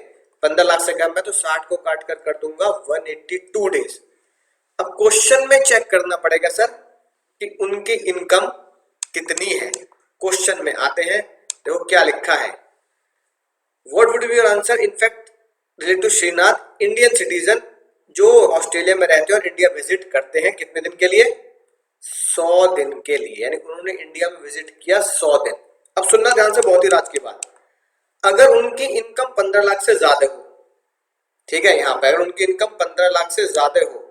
15 लाख से कम है तो 60 को काट कर दूंगा 182 डेज। अब क्वेश्चन में चेक करना पड़ेगा सर कि उनकी इनकम कितनी है। क्वेश्चन में आते हैं, देखो क्या लिखा है। What would be your answer? In fact related to Srinath, Indian citizen जो ऑस्ट्रेलिया में रहते हैं और इंडिया विजिट करते हैं, कितने दिन के लिए? 100 दिन के लिए, यानी उन्होंने इंडिया में विजिट किया 100 दिन। अब सुनना ध्यान से, बहुत ही राज की बात। अगर उनकी इनकम 15 लाख से ज्यादा हो, ठीक है, यहां पर अगर उनकी इनकम 15 लाख से ज्यादा हो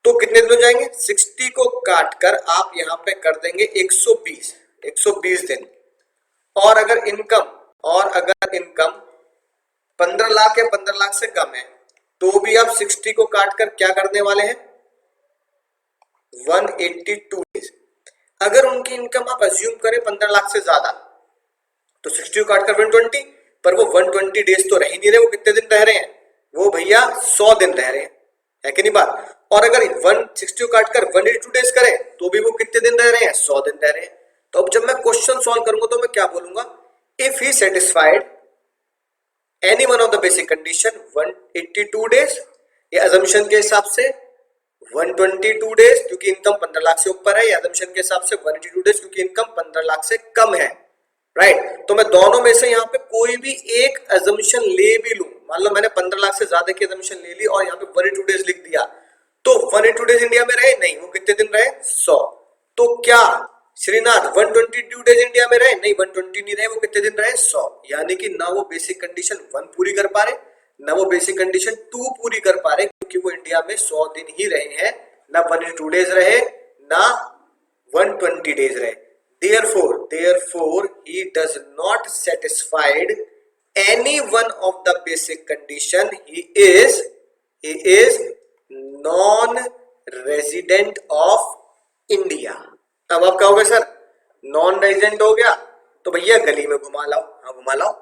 तो कितने दिन हो जाएंगे? 60 को काट कर आप यहां पे कर देंगे 120 दिन। और अगर इनकम 15 लाख या 15 लाख से कम है तो भी आप 60 को काट कर क्या करने वाले हैं? 182 डेज। अगर उनकी इनकम आप अज्यूम करें 15 लाख से ज्यादा तो 60 को काट कर 120, पर वो 120 डेज तो रह ही नहीं रहे। वो कितने दिन रह रहे हैं? वो भैया 100 दिन रह रहे हैं, है कि नहीं बात? और अगर 160 को काट कर 182 डेज करें तो भी वो कितने दिन रह रहे हैं? 100 दिन रह रहे हैं। तो अब जब मैं क्वेश्चन सॉल्व करूंगा तो मैं क्या बोलूंगा? If he satisfied any one of the basic condition 182 days, ये अजम्पशन के हिसाब से 122 डेज क्योंकि इनकम 15 लाख से ऊपर है, या अजम्पशन के हिसाब से 182 डेज क्योंकि इनकम 15 लाख से कम है, राइट। तो मैं दोनों में से यहाँ पे कोई भी एक अजम्पशन ले भी लूं, मान लो मैंने 15 लाख से ज्यादा की अजम्पशन ले ली और यहाँ पे 182 डेज लिख दिया, तो 182 डेज इंडिया में रहे नहीं, वो कितने दिन रहे 100। तो क्या श्रीनाथ 122 डेज इंडिया में रहे नहीं, 120 नहीं रहे, वो कितने दिन रहे 100। यानी कि ना वो बेसिक कंडीशन 1 पूरी कर पा रहे, ना वो बेसिक कंडीशन 2 पूरी कर पा रहे, क्योंकि वो इंडिया में 100 दिन ही रहे हैं, ना 182 डेज रहे ना 120 डेज रहे। Therefore, he does not satisfied any one of the basic condition. He is non-resident of India. अब आप कहोगे सर नॉन रेजिडेंट हो गया तो भैया गली में घुमा लाओ। हाँ घुमा लाओ,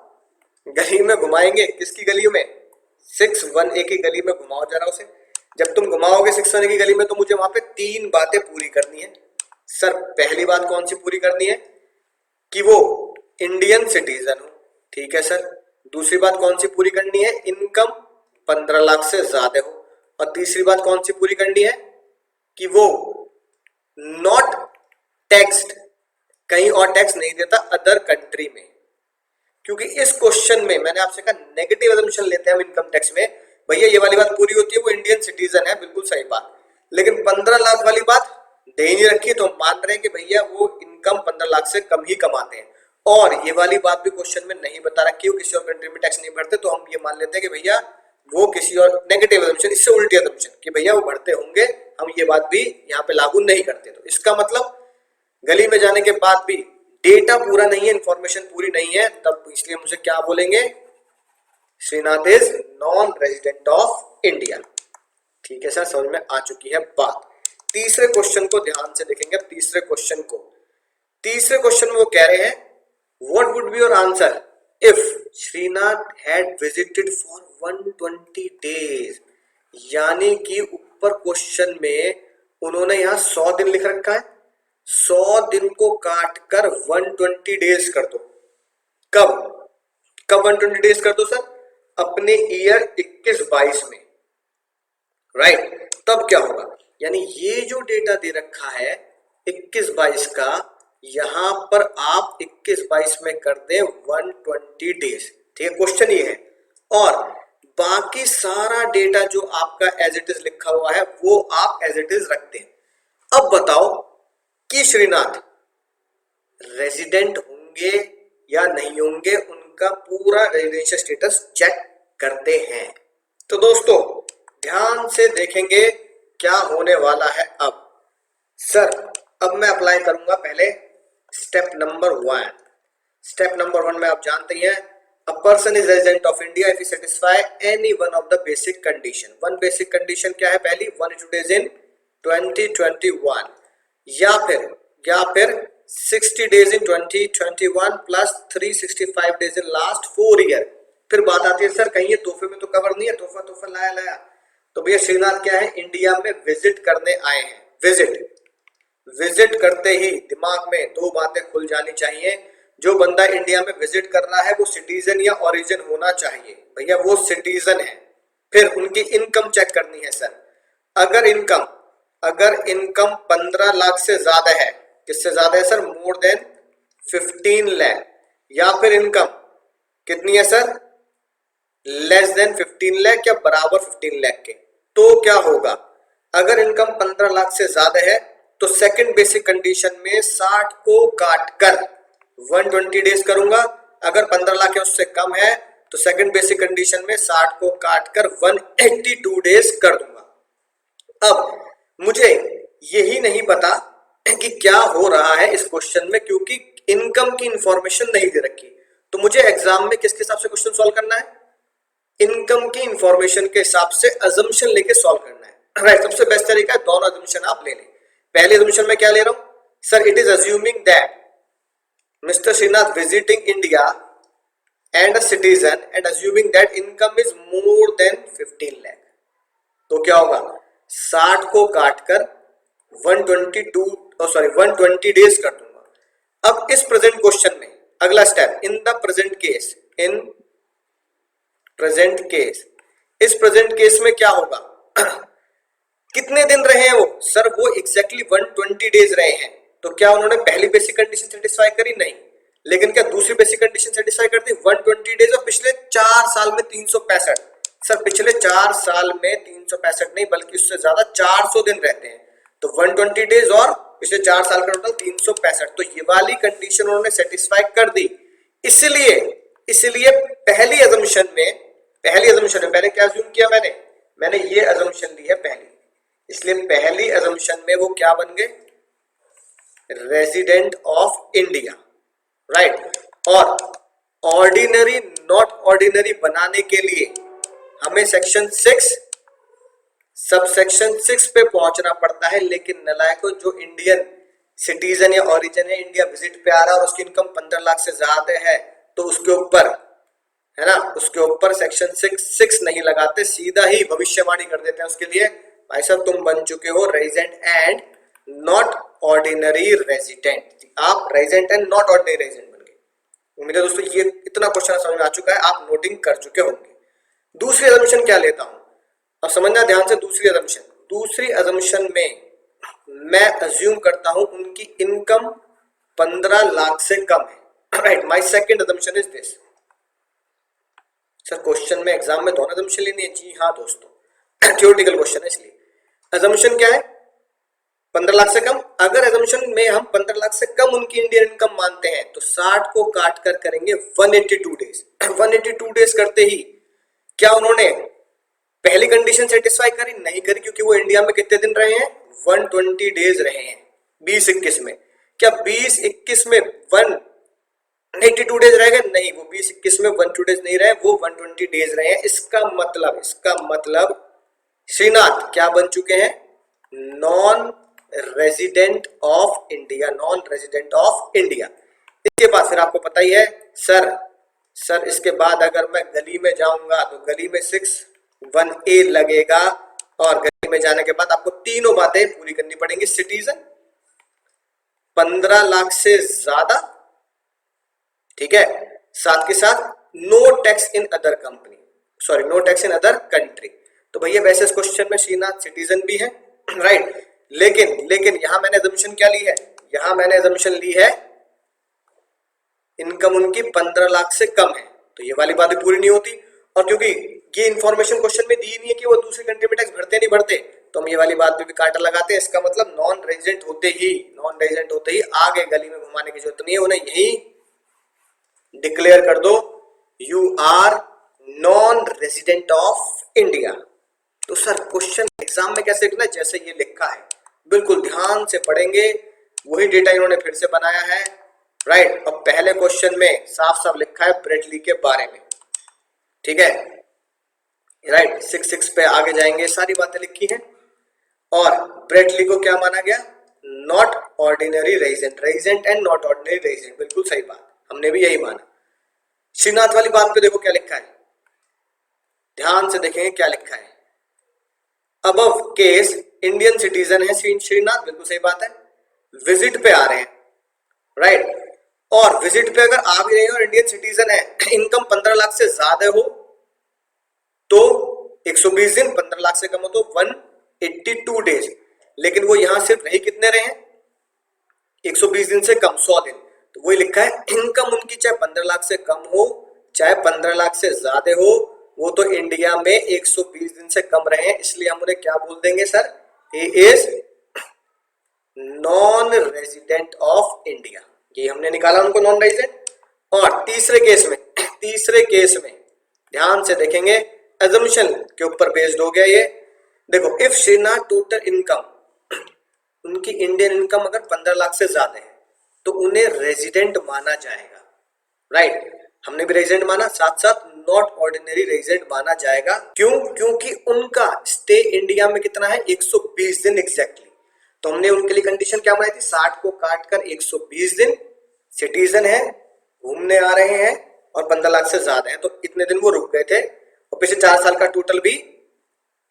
गली में घुमाएंगे, किसकी गली में, 618 की गली में घुमाओ जरा उसे। जब तुम घुमाओगे 618 की गली में तो मुझे वहां पे 3 बातें पूरी करनी है। सर पहली बात कौन सी पूरी करनी है कि वो इंडियन सिटीजन हो, ठीक है सर। दूसरी बात कौन सी पूरी करनी है, इनकम 15 लाख से ज्यादा हो। और तीसरी बात कौन सी पूरी करनी है कि वो नॉट टैक्स्ड, कहीं और टैक्स नहीं देता अदर कंट्री में। क्योंकि इस क्वेश्चन में मैंने आपसे कहा नेगेटिव अजम्पशन लेते हैं हम इनकम टैक्स में, भैया ये वाली बात पूरी होती है वो इंडियन सिटीजन है, बिल्कुल सही बात। लेकिन 15 लाख वाली बात दे ही नहीं रखी, तो हम मान रहे हैं कि भैया वो इनकम 15 लाख से कम ही कमाते हैं। और ये वाली बात भी क्वेश्चन में नहीं बता रखी, वो किसी और कंट्री में टैक्स नहीं भरते, तो हम ये मान लेते हैं कि भैया वो किसी और, नेगेटिव अजम्पशन, इससे उल्टी अजम्पशन कि भैया वो भरते होंगे, हम ये बात भी यहाँ पे लागू नहीं करते। तो इसका मतलब गली में जाने के बाद भी डेटा पूरा नहीं है, इंफॉर्मेशन पूरी नहीं है, तब इसलिए मुझे क्या बोलेंगे, Srinath is non resident of India. ठीक है सर, समझ में आ चुकी है बात। तीसरे क्वेश्चन को ध्यान से देखेंगे। अब तीसरे क्वेश्चन में वो कह रहे हैं what would be your answer if Srinath had visited for 120 days. यानी कि ऊपर क्वेश्चन में उन्होंने यहां 100 दिन लिख रखा है, 100 दिन को काट कर 120 डेज कर दो। कब 120 डेज कर दो सर, अपने ईयर 21-22 में, राइट। तब क्या होगा, यानी ये जो डेटा दे रखा है 21-22 का, यहां पर आप 21-22 में कर दें 120 डेज, ठीक है, क्वेश्चन ये है। और बाकी सारा डेटा जो आपका एज इट इज लिखा हुआ है वो आप एज इट इज रखते हैं। अब बताओ कि श्रीनाथ रेजिडेंट होंगे या नहीं होंगे, उनका पूरा रेजिडेंशियल स्टेटस चेक करते हैं। तो दोस्तों ध्यान से देखेंगे क्या होने वाला है। अब सर अब मैं अप्लाई करूंगा पहले स्टेप नंबर 1। स्टेप नंबर 1 में आप जानते हैं अ person is resident of India if he satisfy any one of the basic condition. One basic condition क्या है, पहली 182 डेज इन 2021 या फिर 60 days in 2021 plus 365 days in last 4 year. फिर बात आती है सर कहीं ये तोहफे में तो कवर नहीं है, तोहफा लाया। तो भैया श्रीनाथ क्या है, इंडिया में विजिट करने आए हैं। विजिट करते ही दिमाग में 2 बातें खुल जानी चाहिए। जो बंदा इंडिया में विजिट कर रहा है वो सिटीजन या ओरिजिन होना चाहिए, भैया वो सिटीजन है। फिर उनकी इनकम चेक करनी है सर। अगर इनकम 15 लाख से ज्यादा है, किससे ज्यादा है सर, मोर देन 15 लाख, या फिर इनकम कितनी है सर, लेस देन 15 लाख या बराबर 15 लाख के, तो क्या होगा, अगर इनकम 15 लाख से ज्यादा है तो सेकंड बेसिक कंडीशन में 60 को काटकर 120 डेज करूंगा। अगर 15 लाख है उससे कम है तो सेकंड बेसिक कंडीशन में 60 को काटकर 182 डेज कर दूंगा। अब मुझे यही नहीं पता कि क्या हो रहा है इस क्वेश्चन में, क्योंकि इनकम की इंफॉर्मेशन नहीं दे रखी। तो मुझे एग्जाम में किसके हिसाब से क्वेश्चन सॉल्व करना है, इनकम की इंफॉर्मेशन के हिसाब से अजम्पशन लेके सॉल्व करना है, राइट। सबसे बेस्ट तरीका है दोनों अजम्पशन आप ले लें। पहले अजम्पशन में क्या ले रहा हूं sir, it is assuming that mister Srinath visiting India and a citizen and assuming that income is more than 15 lakh. तो क्या होगा, 60 को काटकर 120 डेज कर दूंगा। अब इस प्रेजेंट क्वेश्चन में अगला step, in the present case, in present case, इस प्रेजेंट केस में क्या होगा? कितने दिन रहे हैं वो? सर वो एग्जैक्टली 120 डेज रहे हैं। तो क्या उन्होंने पहली बेसिक कंडीशन सेटिस्फाई करी? नहीं। लेकिन क्या दूसरी बेसिक कंडीशन सेटिस्फाई कर दी? 120 डेज और पिछले 4 साल में 365। सर पिछले 4 साल में 365 नहीं बल्कि उससे ज्यादा 400 दिन रहते हैं। तो 120 डेज और पिछले 4 साल का टोटल 365। तो ये वाली कंडीशन उन्होंने सेटिस्फाई कर दी। इसलिए इसलिए पहली अजम्पशन में पहले क्या अज्यूम किया मैंने ये अजम्पशन ली है पहली। इसलिए पहली अजम्पशन में वो क्या बन गए? Resident of India, right. और ऑर्डिनरी नॉट ऑर्डिनरी बनाने के लिए हमें सेक्शन 6 सबसेक्शन 6 पे पहुंचना पड़ता है। लेकिन नलायकों, जो इंडियन सिटीजन या ओरिजिन है, इंडिया विजिट पे आ रहा है और उसकी इनकम 15 लाख से ज्यादा है, तो उसके ऊपर, है ना, उसके ऊपर सेक्शन 6 नहीं लगाते, सीधा ही भविष्यवाणी कर देते हैं उसके लिए, भाई साहब तुम बन चुके हो resident and not ordinary resident. आप resident and not ordinary resident बन गए। उम्मीद है दोस्तों ये इतना क्वेश्चन समझ में आ चुका है, आप नोटिंग कर चुके होंगे। दूसरी अजम्पशन क्या लेता हूं, अब समझना ध्यान से। दूसरी अजम्पशन में मैं अज्यूम करता हूं उनकी इनकम 15 लाख से कम है, right. My second assumption is this. Sir question में एग्जाम में दोनों अजम्पशन लेनी है? जी हाँ दोस्तों, थ्योरेटिकल क्वेश्चन है इसलिए। अजम्पशन क्या है? 15 लाख से कम। अगर अजम्पशन में हम 15 लाख से कम उनकी इंडियन इनकम मानते हैं तो 60 को काट कर करेंगे 182 डेज। 182 डेज करते ही क्या उन्होंने पहली कंडीशन सेटिस्फाई करी? नहीं करी, क्योंकि वो इंडिया में कितने दिन रहे हैं? 120 डेज रहे हैं 20-21 में। क्या 20-21 में 182 डेज रह गए? नहीं, वो 20-21 में 1-2 डेज नहीं रहे, वो 120 डेज रहे हैं। इसका मतलब श्रीनाथ क्या बन चुके हैं? Non resident of India, non resident of India. इसके बाद फिर आपको पता ही है सर इसके बाद अगर मैं गली में जाऊंगा तो गली में 61A लगेगा, और गली में जाने के बाद आपको तीनों बातें पूरी करनी पड़ेंगी। सिटीजन, 15 लाख से ज्यादा, ठीक है, साथ के साथ no tax in other company, sorry no tax in other country. तो भैया वैसे इस क्वेश्चन में श्रीनाथ सिटीजन भी है, राइट। लेकिन यहां मैंने अजम्पशन क्या ली है? यहां मैंने अजम्पशन ली है इनकम उनकी 15 लाख से कम है, तो ये वाली बात भी पूरी नहीं होती। और क्योंकि ये इंफॉर्मेशन क्वेश्चन में दी नहीं है कि वो दूसरी कंट्री में टैक्स भरते नहीं भरते, तो हम ये वाली बात पे भी कांटा लगाते हैं। इसका मतलब नॉन रेजिडेंट होते ही आगे गली में घुमाने की जरूरत नहीं है, उन्हें यही डिक्लेयर कर दो, you are non resident of India. तो सर क्वेश्चन एग्जाम में कैसे लिखना है? जैसे ये लिखा है बिल्कुल ध्यान से पढ़ेंगे, वही डेटा इन्होंने फिर से बनाया है, राइट। और पहले क्वेश्चन में साफ साफ लिखा है ब्रेटली के बारे में, ठीक है, राइट। 6 पे आगे जाएंगे, सारी बातें लिखी हैं। और ब्रेटली को क्या माना गया? Not ordinary resident and not ordinary resident, बिल्कुल सही बात, हमने भी यही माना। श्रीनाथ वाली बात पे देखो क्या लिखा है, ध्यान से देखेंगे क्या लिखा है। अबव केस इंडियन सिटीजन है श्रीनाथ, बिल्कुल सही बात है, विजिट पे आ रहे हैं, राइट। और विजिट पे अगर आ भी रहे हैं और इंडियन सिटीजन है, इनकम 15 लाख से ज्यादा हो तो 120 दिन, 15 लाख से कम हो तो 182 डेज। लेकिन वो यहां सिर्फ रही कितने रहे हैं? 120 दिन से कम, 100 दिन। तो वही लिखा है इनकम उनकी चाहे 15 लाख से कम हो चाहे 15 लाख से ज्यादा हो, वो तो इंडिया में 120 दिन से कम रहे हैं, इसलिए हम उन्हें क्या बोल देंगे sir? He is non resident of India. ये हमने निकाला उनको नॉन रेजिडेंट। और तीसरे केस में ध्यान से देखेंगे, अजम्पशन के ऊपर बेस्ड हो गया ये। देखो, इफ श्रीनाथ टोटल इनकम, उनकी इंडियन इनकम अगर 15 लाख से ज्यादा है तो उन्हें रेजिडेंट माना जाएगा, राइट। हमने भी रेजिडेंट माना, साथ साथ नॉट ऑर्डिनरी रेजिडेंट माना जाएगा। क्यों? क्योंकि उनका स्टे इंडिया में कितना है? 120 दिन एग्जैक्टली। तो हमने उनके लिए कंडीशन क्या बनाई थी? 60 को काट कर 120 दिन, सिटीजन है, घूमने आ रहे हैं और 15 लाख से ज्यादा है, तो इतने दिन वो रुक गए थे। और पिछले 4 साल का टोटल भी,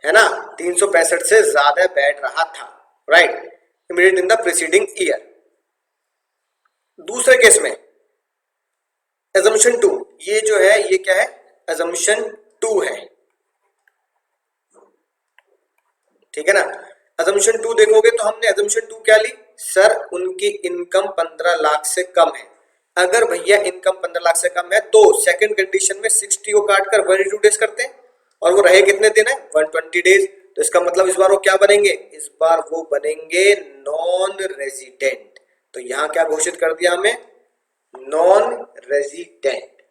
है ना, 365 से ज्यादा बैठ रहा था, right, immediate in the preceding year. दूसरे केस में assumption 2, ये जो है ये क्या है, assumption 2 है, ठीक है ना। assumption 2 देखोगे तो हमने assumption 2 क्या ली, सर उनकी इनकम 15 लाख से कम है। अगर भैया इनकम 15 लाख से कम है तो सेकंड कंडीशन में 60 को काट कर 182 डेज करते हैं, और वो रहे कितने दिन है, 120 डेज। तो इसका मतलब इस बार वो क्या बनेंगे, इस बार वो बनेंगे नॉन रेजिडेंट। तो यहाँ क्या घोषित कर दिया हमें, नॉन रेजिडेंट।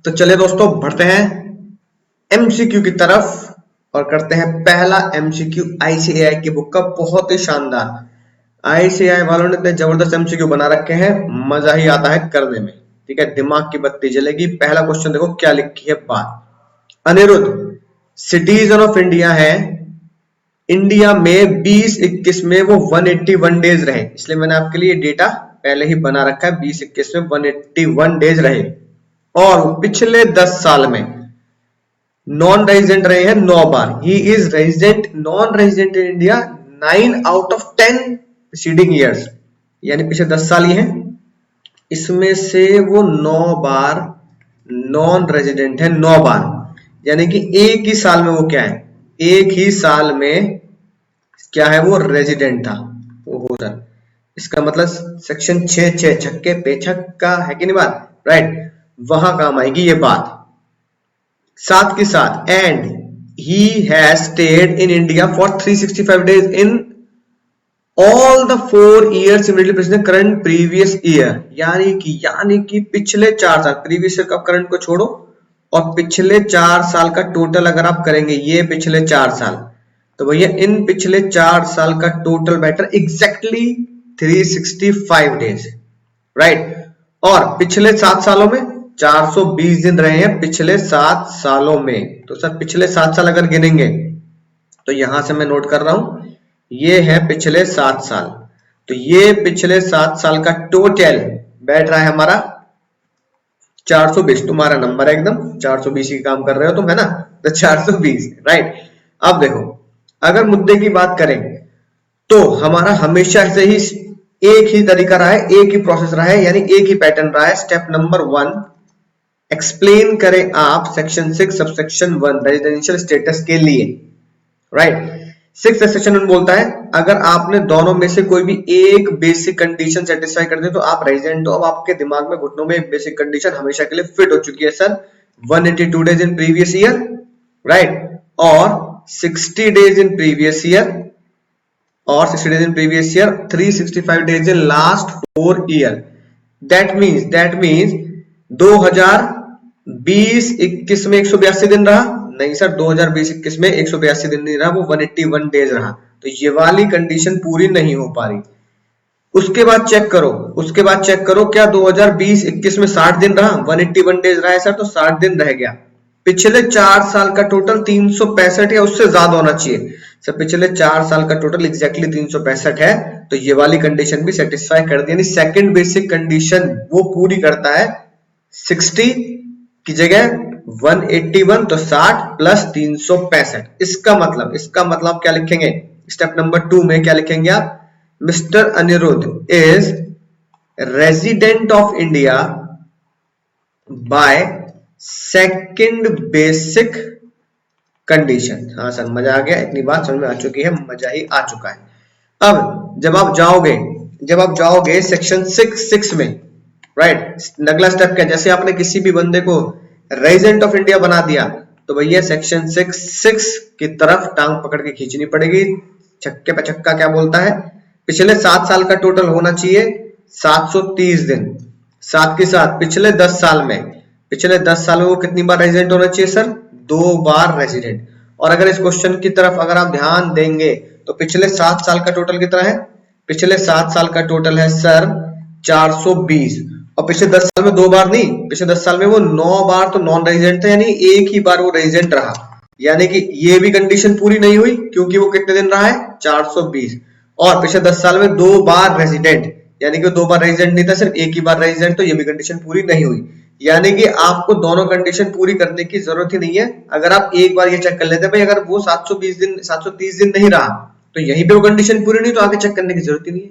तो चलिए दोस्तों बढ़ते हैं एमसीक्यू की तरफ और करते हैं पहला एमसीक्यू आईसीएआई की बुक का, बहुत ही शानदार। आईसीएआई वालों ने इतने जबरदस्त एमसीक्यू बना रखे हैं, मजा ही आता है करने में, ठीक है, दिमाग की बत्ती जलेगी। पहला क्वेश्चन देखो क्या लिखी है बात, अनिरुद्ध सिटीजन ऑफ इंडिया है, इंडिया में 2021 में वो 181 डेज रहे, इसलिए मैंने आपके लिए डेटा पहले ही बना रखा है, 2021 में 181 डेज रहे, और पिछले 10 साल में नॉन रेजिडेंट रहे हैं 9 बार। He is resident non resident in India 9 out of 10 preceding years, यानी पिछले 10 साल ही हैं, इसमें से वो 9 बार नॉन रेजिडेंट है, 9 बार, यानी कि एक ही साल में वो क्या है, एक ही साल में क्या है वो रेजिडेंट था। ओहो सर, इसका मतलब सेक्शन 6 छक्के पे छक्का है कि नहीं बात, राइट, वहां काम आएगी ये बात। साथ के साथ and he has stayed in India for 365 days in all the 4 years immediately preceding current previous year, यानी कि पिछले 4 साल, प्रीवियस ईयर का करंट को छोड़ो और पिछले 4 साल का टोटल अगर आप करेंगे, ये पिछले 4 साल, तो भैया इन पिछले 4 साल का टोटल बैटर एग्जैक्टली 365 डेज, राइट। और पिछले 7 सालों में 420 दिन रहे हैं पिछले 7 सालों में। तो सर पिछले 7 साल अगर गिनेंगे तो यहां से मैं नोट कर रहा हूं, ये है पिछले 7 साल, तो ये पिछले 7 साल का टोटल बैठ रहा है हमारा 420। तुम्हारा नंबर है एकदम, 420 की काम कर रहे हो तुम, है ना, तो 420, राइट। अब देखो अगर मुद्दे की बात करें तो हमारा हमेशा से ही एक ही तरीका रहा है, एक ही प्रोसेस रहा है, यानी एक ही पैटर्न रहा है। स्टेप नंबर 1, एक्सप्लेन करें आप सेक्शन 6 सबसेक्शन 1 रेजिडेंशियल स्टेटस के लिए, राइट। 6 सेक्शन 1 बोलता है अगर आपने दोनों में से कोई भी एक बेसिक कंडीशन सेटिस्फाई कर दे तो आप रेजिडेंट हो। अब आपके दिमाग में घुटनों में एक बेसिक कंडीशन हमेशा के लिए फिट हो चुकी है sir, 182 days in previous year, right, और 60 डेज इन प्रीवियस ईयर, और 60 days in previous year, 365 days in last 4 year. That means 2020-21 में 182 दिन रहा, नहीं सर 2020-21 में 182 दिन नहीं रहा, वो 181 डेज रहा, तो ये वाली कंडीशन पूरी नहीं हो पा रही। उसके बाद चेक करो क्या 2020-21 में 60 दिन रहा, 181 डेज रहा है सर, तो 60 दिन रह गया। पिछले 4 साल का टोटल 365 या उससे ज्यादा होना चाहिए सर, पिछले 4 साल का टोटल एग्जैक्टली 365 है, तो ये वाली कंडीशन भी सेटिस्फाई कर दी, यानी सेकंड बेसिक कंडीशन वो पूरी करता है। 60 की जगह 181, तो 60 प्लस 365। इसका मतलब क्या लिखेंगे, स्टेप नंबर 2 में क्या लिखेंगे आप, mister Aniruddh is resident of India by second basic condition. हाँ सर मजा आ गया, इतनी बात समझ में आ चुकी है, मजा ही आ चुका है। अब जब आप जाओगे सेक्शन 6 में, राइट, अगला स्टेप क्या, जैसे आपने किसी भी बंदे को रेजिडेंट ऑफ इंडिया बना दिया तो भैया सेक्शन 6 की तरफ टांग पकड़ के खींचनी पड़ेगी। छक्के पे छक्का क्या बोलता है, पिछले 7 साल का टोटल होना चाहिए 730 दिन, साथ के साथ पिछले 10 साल में वो कितनी बार रेजिडेंट होना चाहिए सर, 2 बार रेजिडेंट। और अगर इस क्वेश्चन की तरफ अगर आप ध्यान देंगे तो पिछले 7 साल का टोटल कितना है, पिछले 7 साल का टोटल है सर 420, और पिछले 10 साल में 2 बार नहीं, पिछले 10 साल में वो 9 बार तो नॉन रेजिडेंट था, यानी एक ही बार वो रेजिडेंट रहा, यानी कि ये भी कंडीशन पूरी नहीं हुई क्योंकि वो कितने दिन रहा है 420, और पिछले 10 साल में 2 बार रेजिडेंट, यानी कि 2 बार रेजिडेंट नहीं था, सिर्फ एक ही बार रेजिडेंट, तो ये भी कंडीशन पूरी नहीं हुई। यानी कि आपको दोनों कंडीशन पूरी करने की जरूरत ही नहीं है। अगर आप एक बार ये चेक कर लेते हैं भाई अगर वो 730 दिन नहीं रहा तो यहीं पे वो कंडीशन पूरी नहीं, तो आगे चेक करने की जरूरत ही नहीं है,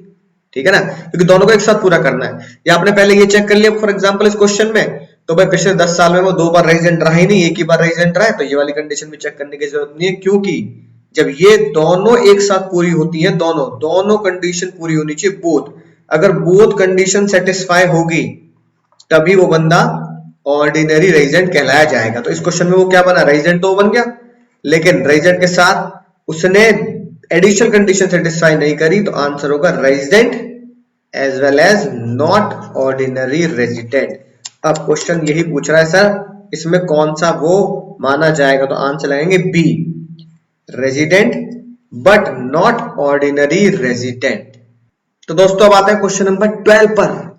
ठीक है ना, क्योंकि दोनों को एक साथ पूरा करना है। या आपने पहले ये चेक कर लिया फॉर एग्जांपल इस क्वेश्चन में, तो भाई पिछले 10 साल में वो 2 बार रेजिडेंट रहा ही नहीं, एक ही बार रेजिडेंट रहा है, तो ये वाली कंडीशन भी चेक करने की जरूरत नहीं है, क्योंकि जब ये दोनों एक साथ पूरी होती है, दोनों कंडीशन पूरी होनी चाहिए, बोथ। अगर बोथ कंडीशन सेटिस्फाई होगी तभी वो बंदा ऑर्डिनरी रेजिडेंट कहलाया जाएगा। तो इस क्वेश्चन में वो क्या बना, रेजिडेंट तो बन गया, लेकिन रेजिडेंट के साथ उसने एडिशनल कंडीशन सेटिस्फाई नहीं करी, तो आंसर होगा resident as well as not ordinary resident. अब क्वेश्चन यही पूछ रहा है सर इसमें कौन सा वो माना जाएगा, तो आंसर लगेंगे B, resident but not ordinary resident. तो दोस्तों अब आते हैं क्वेश्चन नंबर 12 पर,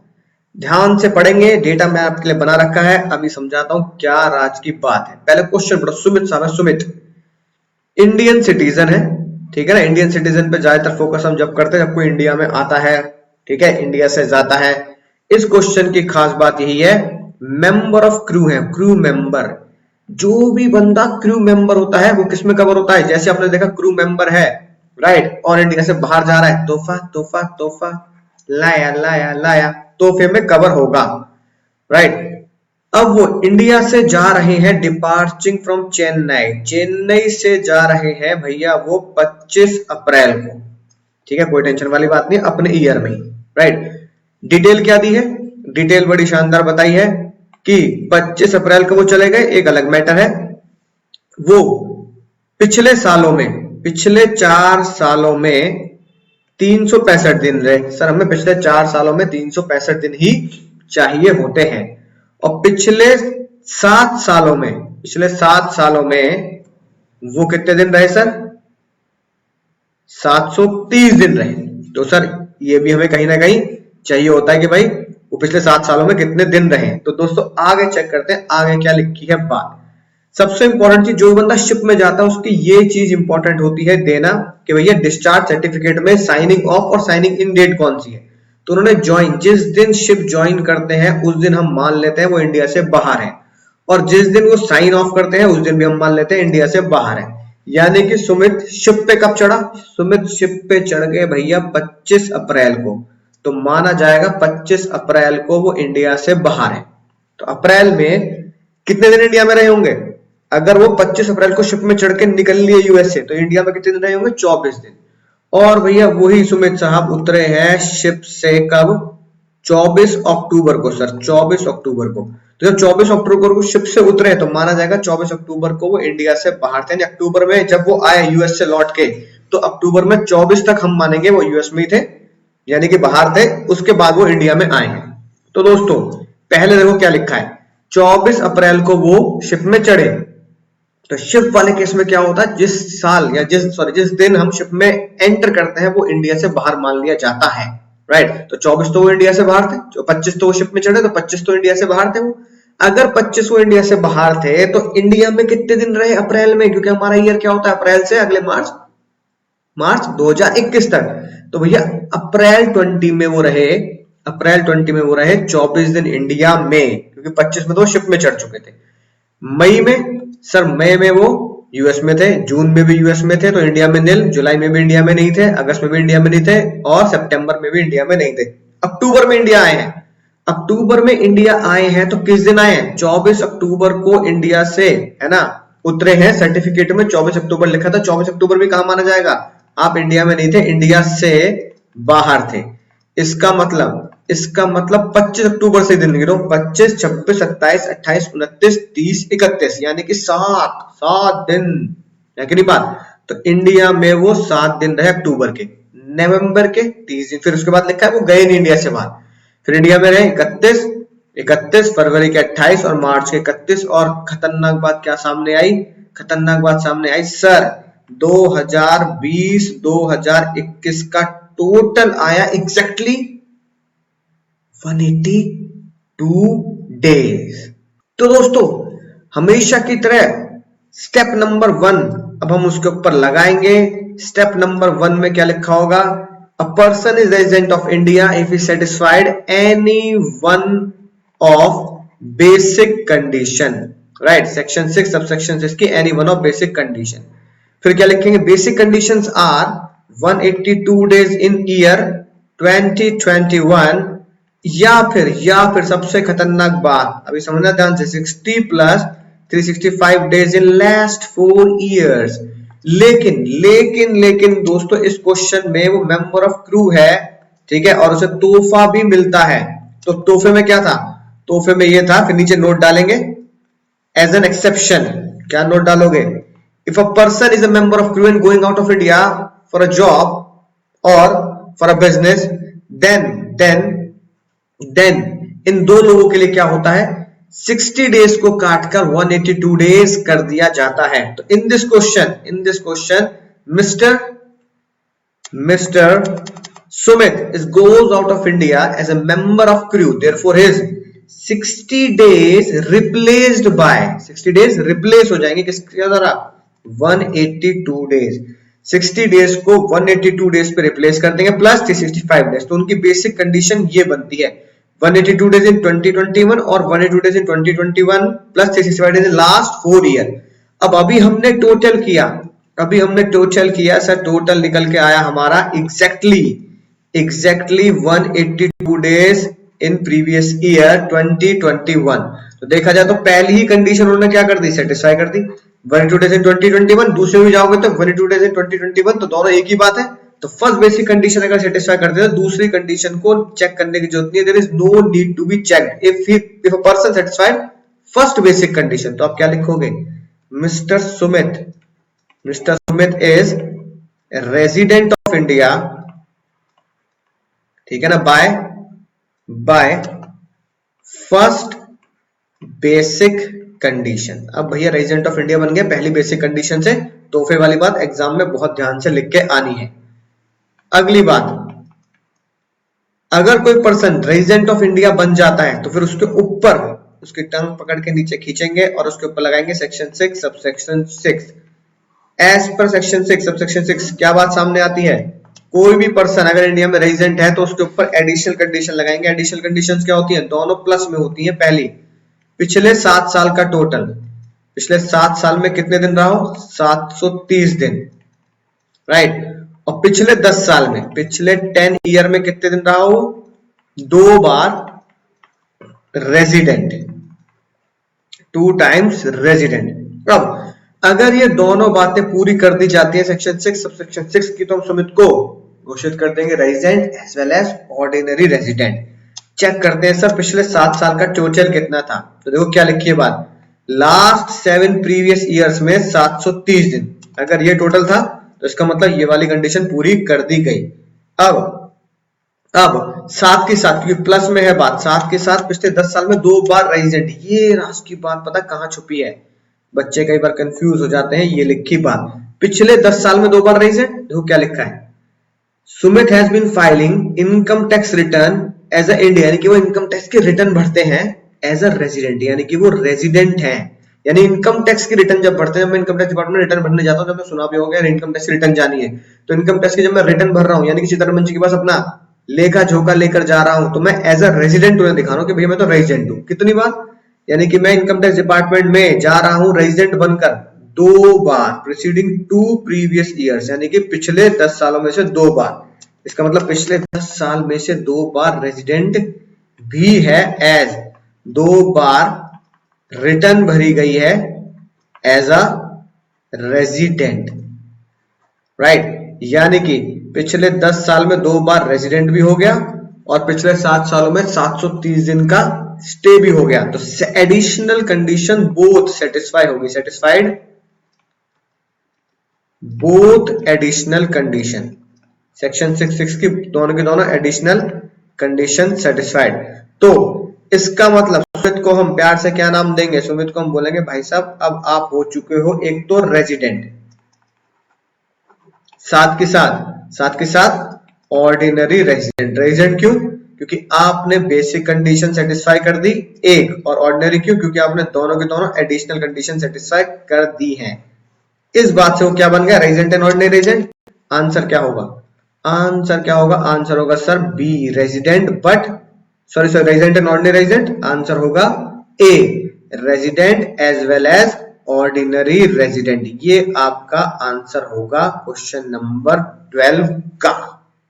ध्यान से पढ़ेंगे, डेटा मैं आपके लिए बना रखा है, अभी समझाता हूं क्या राज की बात है। पहले क्वेश्चन पढ़ो, सुमित साहब है, सुमित इंडियन सिटीजन है, ठीक है ना, इंडियन सिटीजन पे ज्यादातर फोकस हम जब करते हैं जब कोई इंडिया में आता है, ठीक है, इंडिया से जाता है। इस क्वेश्चन की खास बात यही है, मेंबर ऑफ क्रू है, क्रू मेंबर, जो भी बंदा क्रू मेंबर होता है वो किसमें कवर होता है, जैसे आपने देखा क्रू मेंबर है, राइट, और इंडिया से बाहर जा रहा है, तोहफा तोहफा तोहफा, लाया लाया लाया, तोहफे में कवर होगा, राइट। अब वो इंडिया से जा रहे हैं, डिपार्चिंग फ्रॉम चेन्नई, चेन्नई से जा रहे हैं भैया वो 25 अप्रैल को, ठीक है, कोई टेंशन वाली बात नहीं, अपने ईयर में ही, राइट। डिटेल क्या दी है, डिटेल बड़ी शानदार बताई है कि 25 अप्रैल को वो चले गए, एक अलग मैटर है, वो पिछले सालों में, पिछले 4 सालों में 365 दिन रहे। सर हमें पिछले 4 सालों में 365 दिन ही चाहिए होते हैं, और पिछले 7 सालों में, पिछले 7 सालों में वो कितने दिन रहे सर, 730 दिन रहे। तो सर ये भी हमें कहीं ना कहीं चाहिए होता है कि भाई वो पिछले 7 सालों में कितने दिन रहे। तो दोस्तों आगे चेक करते हैं, आगे क्या लिखी है बात। सबसे इंपॉर्टेंट चीज, जो बंदा शिप में जाता है उसकी ये चीज इंपॉर्टेंट होती है देना कि भैया डिस्चार्ज सर्टिफिकेट में साइनिंग ऑफ और साइनिंग इन डेट कौन सी है। तो उन्होंने ज्वाइन, जिस दिन शिप ज्वाइन करते हैं उस दिन हम मान लेते हैं वो इंडिया से बाहर है, और जिस दिन वो साइन ऑफ करते हैं उस दिन भी हम मान लेते हैं इंडिया से बाहर है। यानी कि सुमित शिप पे कब चढ़ा, सुमित शिप पे चढ़ गए भैया 25 अप्रैल को, तो माना जाएगा 25 अप्रैल को वो इंडिया से बाहर है। तो अप्रैल में कितने दिन इंडिया में रहे होंगे, अगर वो 25 अप्रैल को शिप में चढ़ के निकल लिए यूएस से, तो इंडिया में कितने दिन रहे होंगे, 24 दिन। और भैया वही सुमित साहब उतरे हैं शिप से कब, 24 अक्टूबर को सर, 24 अक्टूबर को। तो जब 24 अक्टूबर को शिप से उतरे तो माना जाएगा 24 अक्टूबर को वो इंडिया से बाहर थे। अक्टूबर में जब वो आए यूएस से लौट के, तो अक्टूबर में 24 तक हम मानेंगे वो यूएस में ही थे, यानी कि बाहर थे, उसके बाद वो इंडिया में आए हैं। तो दोस्तों पहले देखो क्या लिखा है, 24 अप्रैल को वो शिप में चढ़े। तो शिप वाले केस में क्या होता है, जिस साल या जिस दिन हम शिप में एंटर करते हैं वो इंडिया से बाहर मान लिया जाता है, राइट। तो 24 तो वो इंडिया से बाहर थे, 25 तो वो शिप में चढ़े, तो 25 तो इंडिया से बाहर थे वो। अगर 25 वो इंडिया से बाहर थे तो इंडिया में कितने दिन रहे अप्रैल में, क्योंकि हमारा ईयर क्या होता है अप्रैल से अगले मार्च 2021 तक। तो भैया अप्रैल 20 में वो रहे, अप्रैल 20 में वो रहे 24 दिन इंडिया में, क्योंकि 25 में तो शिप में चढ़ चुके थे। मई में सर, मई में वो यूएस में थे, जून में भी यूएस में थे, तो इंडिया में नील, जुलाई में भी इंडिया में नहीं थे, अगस्त में भी इंडिया में नहीं थे, और सितंबर में भी इंडिया में नहीं थे। अक्टूबर में इंडिया आए हैं, अक्टूबर में इंडिया आए हैं, तो किस दिन आए हैं, 24 अक्टूबर को इंडिया से, है ना, उतरे हैं। सर्टिफिकेट में 24 अक्टूबर लिखा था, 24 अक्टूबर भी कहां माना जाएगा, आप इंडिया में नहीं थे, इंडिया से बाहर थे। इसका मतलब 25 अक्टूबर से दिन गिनो, 25, 26, 27, 28, 29, 30, 31, यानी कि 7 दिन, है कि नहीं बात। तो इंडिया में वो 7 दिन रहे अक्टूबर के, नवंबर के 30 दिन, फिर उसके बाद लिखा है वो गए नहीं इंडिया से बाहर, फिर इंडिया में रहे 31, फरवरी के 28 और मार्च के 31। और खतरनाक बात क्या सामने आई, खतरनाक बात सामने आई सर, 2020-2021 का टोटल आया एग्जैक्टली 182 डेज। तो दोस्तों हमेशा की तरह स्टेप नंबर 1 अब हम उसके ऊपर लगाएंगे। स्टेप नंबर 1 में क्या लिखा होगा, a person is resident of India if he satisfied any one of basic condition, right, section 6 subsection 6 की any one of basic condition. फिर क्या लिखेंगे, basic conditions are 182 days in year, 2021 या फिर सबसे खतरनाक बात अभी समझना ध्यान से 60 plus 365 days in last 4 years। लेकिन दोस्तों इस क्वेश्चन में वो मेंबर ऑफ क्रू है, ठीक है, और उसे तोहफा भी मिलता है। तो तोहफे में क्या था? तोहफे में ये था, फिर नीचे नोट डालेंगे एज एन एक्सेप्शन। क्या नोट डालोगे? If a person is a member of crew and going out of India for a job और for a business, then in दो लोगों के लिए क्या होता है? 60 डेज को काटकर 182 डेज कर दिया जाता है। तो in this question mister Sumit is goes out of India as a member of crew, therefore his 60 days replaced by 60 days replace हो जाएंगे किसके द्वारा? 182 डेज। 60 डेज को 182 डेज पे रिप्लेस कर देंगे प्लस 365 डेज। तो उनकी बेसिक कंडीशन ये बनती है 182 डेज इन 2021 और 182 days in 2021 plus 365 days in last 4 year. अब अभी हमने टोटल किया सर, टोटल निकल के आया हमारा exactly 182 days in previous year 2021। तो देखा जाए तो पहली ही कंडीशन उन्होंने क्या कर दी? सेटिस्फाई कर दी। 182 डेज इन 2021, दूसरे में जाओगे तो 182 डेज इन 2021, तो दोनों एक ही बात है। तो फर्स्ट बेसिक कंडीशन अगर सेटिस्फाई कर दे तो दूसरी कंडीशन को चेक करने की जरूरत नहीं है। There is no need to be checked if a person satisfied first basic condition. तो आप क्या लिखोगे? Mister Sumit is resident of India, ठीक है ना, बाय फर्स्ट बेसिक कंडीशन। अब भैया रेजिडेंट ऑफ इंडिया बन गया पहली बेसिक कंडीशन से। तोहफे वाली बात एग्जाम में बहुत ध्यान से लिख के आनी है। अगली बात, अगर कोई पर्सन रेजिडेंट ऑफ इंडिया बन जाता है तो फिर उसके ऊपर उसकी टंग पकड़ के नीचे खींचेंगे और उसके ऊपर लगाएंगे section 6 subsection 6। As per section 6 subsection 6 क्या बात सामने आती है? कोई भी पर्सन अगर इंडिया में रेजिडेंट है तो उसके ऊपर एडिशनल कंडीशन लगाएंगे। एडिशनल कंडीशंस क्या होती हैं? दोनों प्लस में होती हैं। पहली, पिछले 7 साल का टोटल, पिछले 7 साल में कितने दिन रहा हो? 730 दिन, राइट। और पिछले 10 साल में, पिछले 10 ईयर में कितने दिन रहा हो? 2 बार रेजिडेंट, 2 टाइम्स रेजिडेंट। अब अगर ये दोनों बातें पूरी कर दी जाती है सेक्शन 6 सबसेक्शन 6 की, तो हम सुमित को घोषित कर देंगे resident as well as ordinary resident. Check करते हैं सर पिछले 7 साल का टोटल कितना था। तो देखो क्या लिखी है बात, लास्ट 7 प्रीवियस ईयर्स में 730 दिन। अगर ये टोटल था तो इसका मतलब ये वाली कंडीशन पूरी कर दी गई। अब साथ के साथ, क्योंकि प्लस में है बात, साथ के साथ पिछले 10 साल में 2 बार रेजिडेंट। ये राज की बात पता कहां छुपी है? बच्चे कई बार कंफ्यूज हो जाते हैं। ये लिखी बात, पिछले 10 साल में 2 बार रेजिडेंट। देखो क्या लिखा है, Sumit has been filing income tax return as a Indian, यानी कि वो इनकम टैक्स के रिटर्न भरते हैं एज अ रेजिडेंट, यानी कि वो रेजिडेंट हैं। यानी इनकम टैक्स की रिटर्न जब भरते हैं, मैं इनकम टैक्स डिपार्टमेंट में रिटर्न भरने जाता हूं, जब मैं सुना भी होगा इनकम टैक्स की रिटर्न जानी है, तो इनकम टैक्स की जब मैं रिटर्न भर रहा हूं, यानी कि चित्रमन जी के पास अपना लेखा जोखा लेकर जा रहा हूं, तो मैं एज अ रेजिडेंट उन्हें दिखा रहा हूं कि भैया मैं तो रेजिडेंट हूं। कितनी बार? यानी कि मैं इनकम टैक्स डिपार्टमेंट में जा रहा हूं रेजिडेंट बनकर 2 बार, प्रीसीडिंग 2 प्रीवियस ईयर्स, यानी कि पिछले 10 सालों में से 2 बार। इसका मतलब पिछले 10 साल में से 2 बार रेजिडेंट भी है, एज 2 बार रिटर्न भरी गई है एज अ रेजिडेंट, राइट। यानी कि पिछले 10 साल में 2 बार रेजिडेंट भी हो गया और पिछले 7 सालों में 730 दिन का स्टे भी हो गया। तो एडिशनल कंडीशन बोथ सेटिस्फाई होगी, satisfied both additional condition. Section 6 की दोनों एडिशनल कंडीशन सेटिस्फाइड। तो इसका मतलब सुमित को हम प्यार से क्या नाम देंगे? सुमित को हम बोलेंगे भाई साहब अब आप हो चुके हो एक तो रेजिडेंट, साथ के साथ ऑर्डिनरी रेजिडेंट। रेजिडेंट क्यों? क्योंकि आपने बेसिक कंडीशन सेटिस्फाई कर दी एक, और ऑर्डिनरी क्यों? क्योंकि आपने दोनों के दोनों एडिशनल कंडीशन सेटिस्फाई कर दी हैं। इस बात से वो क्या बन गया? Resident and ordinary resident. Answer क्या होगा? आंसर होगा sir B, resident but sorry resident and ordinary resident. Answer होगा A, resident as well as ordinary resident. ये आपका आंसर होगा क्वेश्चन नंबर 12 का।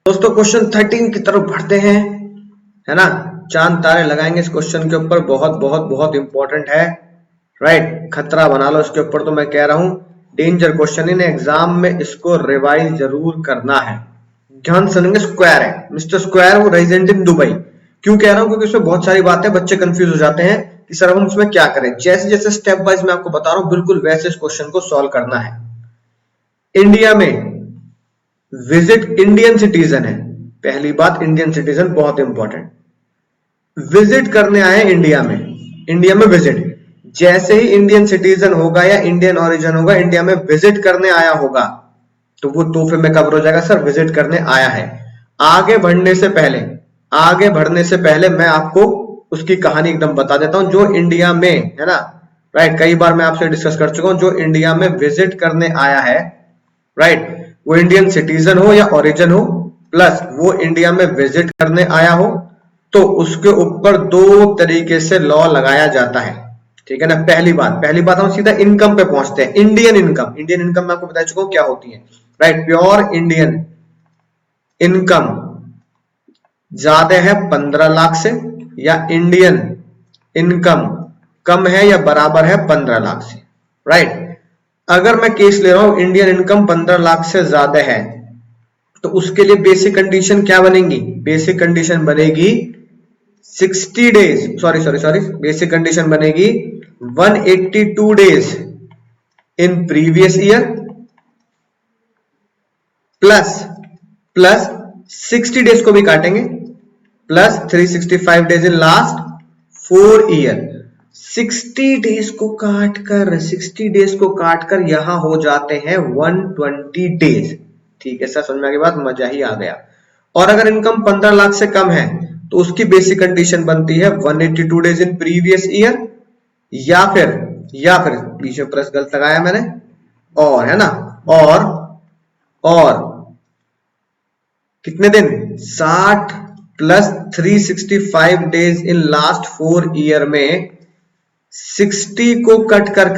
दोस्तों क्वेश्चन 13 की तरफ बढ़ते हैं, है ना। चांद तारे लगाएंगे इस क्वेश्चन के ऊपर, बहुत बहुत बहुत इंपॉर्टेंट है, राइट। खतरा बना लो इसके ऊपर, तो मैं कह रहा हूं डेंजर क्वेश्चन, इन एग्जाम में इसको रिवाइज जरूर करना है। ध्यान सुनेंगे, स्क्वायर है मिस्टर स्क्वायर, वो रेजिडेंट इन दुबई। क्यों कह रहा हूं, क्योंकि उसमें बहुत सारी बातें बच्चे कंफ्यूज हो जाते हैं कि सर हम उसमें क्या करें। जैसे जैसे स्टेप वाइज मैं आपको बता रहा हूं, बिल्कुल वैसे इस क्वेश्चन को सॉल्व करना है। इंडिया में विजिट इंडियन सिटीजन है, पहली बात इंडियन सिटीजन बहुत इंपॉर्टेंट, विजिट करने आए इंडिया में, इंडिया में विजिट, जैसे ही इंडियन सिटीजन होगा या इंडियन ओरिजिन होगा, इंडिया में विजिट करने आया होगा, तो वो तोहफे में कवर हो जाएगा सर विजिट करने आया है। आगे बढ़ने से पहले, आगे बढ़ने से पहले मैं आपको उसकी कहानी एकदम बता देता हूं। जो इंडिया में, है ना, राइट, कई बार मैं आपसे डिस्कस कर चुका हूं, जो इंडिया में विजिट करने आया है, राइट, वो इंडियन सिटीजन हो या ओरिजिन हो, प्लस वो इंडिया में विजिट करने आया हो, तो उसके ऊपर दो तरीके से लॉ लगाया जाता है, ठीक है ना। पहली बात हम सीधा इनकम पे पहुंचते हैं। इंडियन इनकम, इंडियन इनकम मैं आपको बता चुका हूं क्या होती है, राइट। प्योर इंडियन इनकम ज्यादा है 15 लाख से, या इंडियन इनकम कम है या बराबर है 15 लाख से, राइट। अगर मैं केस ले रहा हूं इंडियन इनकम 15 लाख से ज्यादा है, तो उसके लिए बेसिक कंडीशन क्या बनेगी, बेसिक कंडीशन बनेगी 60 डेज, सॉरी बेसिक कंडीशन बनेगी 182 days in previous year plus plus 60 days को भी काटेंगे, plus 365 days in last 4 year. 60 days को काटकर, 60 डेज को काटकर यहां हो जाते हैं 120 डेज, ठीक है सर, समझ में आ गई बात, मजा ही आ गया। और अगर इनकम 15 लाख से कम है, तो उसकी बेसिक कंडीशन बनती है 182 डेज इन प्रीवियस ईयर, या फिर बीच में प्लस गलत लगाया मैंने, और, है ना, और कितने दिन, 60 plus 365 days in last 4 year में 60 को कट कर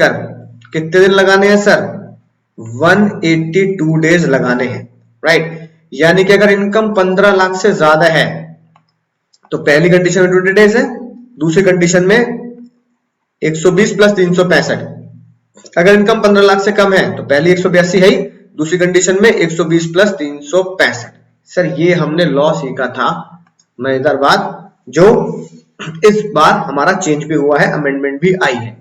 कितने दिन लगाने हैं सर, 182 डेज लगाने हैं, राइट। यानी कि अगर इनकम 15 लाख से ज्यादा है, तो पहली कंडीशन में 20 डेज है, दूसरी कंडीशन में 120 प्लस 365। अगर इनकम 15 लाख से कम है, तो पहली 182 है ही, दूसरी कंडीशन में 120 प्लस 365। सर ये हमने लॉ सीखा था मजेदार बात, जो इस बार हमारा चेंज भी हुआ है, अमेंडमेंट भी आई है,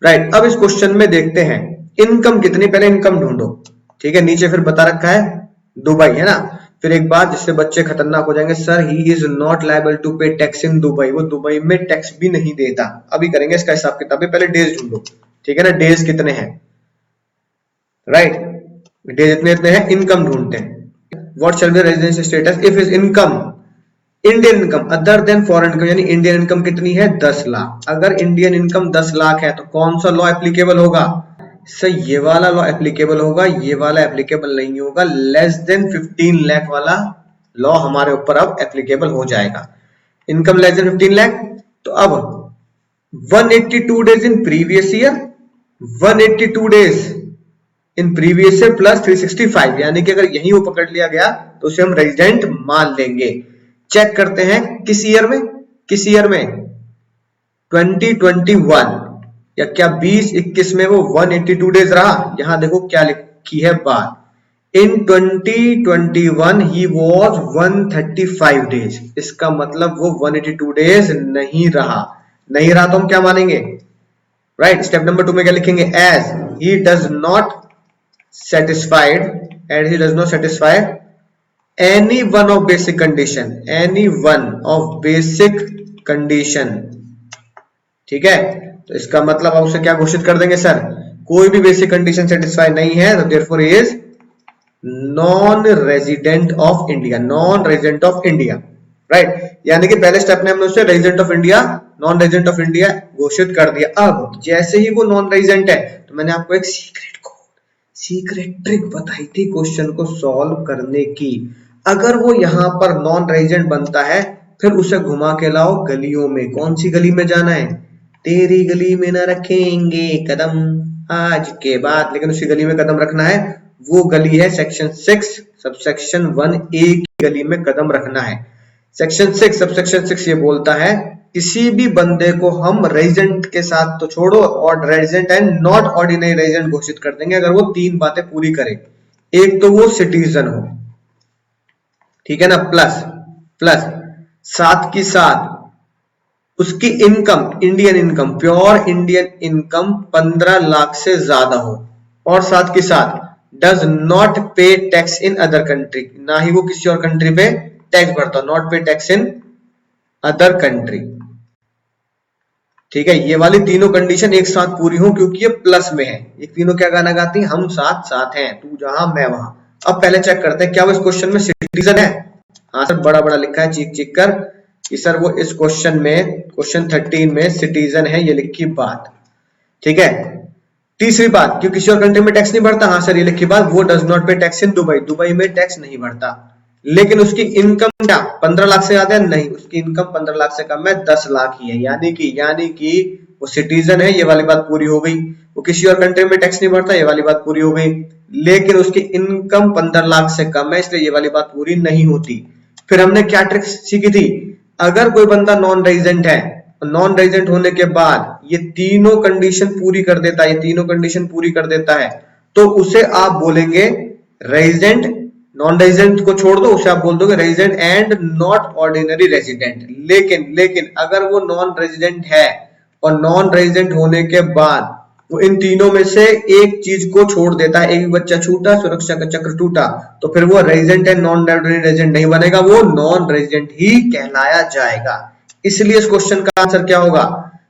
राइट। अब इस क्वेश्चन में देखते हैं इनकम कितनी, पहले इनकम ढूंढो, ठीक है। नीचे फिर बता रखा है दुबई, है ना। फिर एक बात जिससे बच्चे खतरनाक हो जाएंगे, sir he is not liable to pay tax in Dubai, वो दुबई में टैक्स भी नहीं देता। अभी करेंगे इसका हिसाब किताब, पहले डेज ढूंढो, ठीक है ना, डेज कितने हैं, राइट, डेज इतने इतने हैं, इनकम ढूंढते हैं। What shall be residence status if is income, Indian income other than foreign income, यानी इंडियन इनकम कितनी है 10 लाख। अगर इंडियन इनकम 10 लाख है, तो कौन सा लॉ एप्लीकेबल होगा, सर ये वाला लॉ एप्लीकेबल होगा, ये वाला एप्लीकेबल नहीं होगा, लेस देन 15 लाख वाला लॉ हमारे ऊपर अब एप्लीकेबल हो जाएगा। इनकम लेस देन 15 लाख, तो अब 182 days in previous year, 182 days in previous year plus 365, यानी कि अगर यही वो पकड़ लिया गया, तो उसे हम रेजिडेंट मान लेंगे। चेक करते हैं किस ईयर में, 2021, या क्या 2021 में वो 182 डेज रहा। यहां देखो क्या लिखी है बात, इन 2021 ही वॉज 135 डेज, इसका मतलब वो 182 डेज नहीं रहा, तो हम क्या मानेंगे, राइट। स्टेप नंबर 2 में क्या लिखेंगे, as he does not satisfied any one of basic condition, ठीक है। तो इसका मतलब आप उसे क्या घोषित कर देंगे, सर कोई भी बेसिक कंडीशन सेटिस्फाई नहीं है, तो therefore is non resident of India, right. यानी कि पहले स्टेप में हमने उसे resident of India, non resident of India घोषित कर दिया। अब जैसे ही वो नॉन रेजिडेंट है, तो मैंने आपको एक सीक्रेट ट्रिक बताई थी क्वेश्चन को सॉल्व करने की। अगर वो यहां पर नॉन रेजिडेंट बनता है, फिर उसे घुमा के लाओ गलियों में। कौन सी गली में जाना है, तेरी गली में न रखेंगे कदम आज के बाद, लेकिन उसी गली में कदम रखना है। वो गली है सेक्शन 6 सबसेक्शन 1A की गली में कदम रखना है। सेक्शन 6 सबसेक्शन 6 ये बोलता है किसी भी बंदे को हम रेजिडेंट के साथ तो छोड़ो और resident and not ordinary resident घोषित कर देंगे अगर वो 3 बातें पूरी करे। एक तो वो सिटीजन हो, ठीक है ना, प्लस प्लस साथ की साथ उसकी income, Indian income, pure Indian income 15 lakh से ज्यादा हो, और साथ के साथ डज नॉट पे टैक्स इन अदर कंट्री, ना ही वो किसी और कंट्री पे टैक्स भरता हो, नॉट पे टैक्स इन अदर कंट्री। ठीक है, ये वाली तीनों कंडीशन एक साथ पूरी हो क्योंकि ये प्लस में है। ये तीनों क्या गाना गाती हैं, हम साथ साथ हैं, तू जहां मैं वहां। अब पहले चेक करते हैं क्या वो इस क्वेश्चन में सिटीजन है। हाँ सर, बड़ा बड़ा लिखा है चीख चीख कर कि सर वो इस क्वेश्चन में, क्वेश्चन 13 में सिटीजन है, ये लिखी बात। ठीक है, तीसरी बात, क्यों किसी और कंट्री में टैक्स नहीं भरता। हाँ सर, ये लिखी बात, वो डज नॉट पे टैक्स इन दुबई, दुबई में टैक्स नहीं भरता। लेकिन उसकी इनकम क्या 15 लाख से ज्यादा है? नहीं, उसकी इनकम 15 लाख से कम है, 10 लाख ही है, यानी कि वो सिटीजन है, ये वाली बात पूरी हो गई। वो किसी और कंट्री में टैक्स नहीं भरता, ये वाली बात पूरी हो गई। लेकिन उसकी इनकम 15 लाख से कम है, इसलिए ये वाली बात पूरी नहीं होती। फिर हमने क्या ट्रिक सीखी थी, अगर कोई बंदा नॉन रेजिडेंट है, नॉन रेजिडेंट होने के बाद ये तीनों कंडीशन पूरी कर देता है, ये तीनों कंडीशन पूरी कर देता है, तो उसे आप बोलेंगे रेजिडेंट। नॉन रेजिडेंट को छोड़ दो, उसे आप बोल दोगे resident and not ordinary resident. लेकिन अगर वो नॉन रेजिडेंट है और नॉन रेजिडेंट होने के बाद वो इन तीनों में से एक चीज को छोड़ देता है, एक बच्चा छूटा, सुरक्षा का चक्र टूटा, तो फिर वो resident and non ordinary resident नहीं बनेगा, वो नॉन रेजिडेंट ही कहलाया जाएगा। इसलिए इस क्वेश्चन का आंसर क्या होगा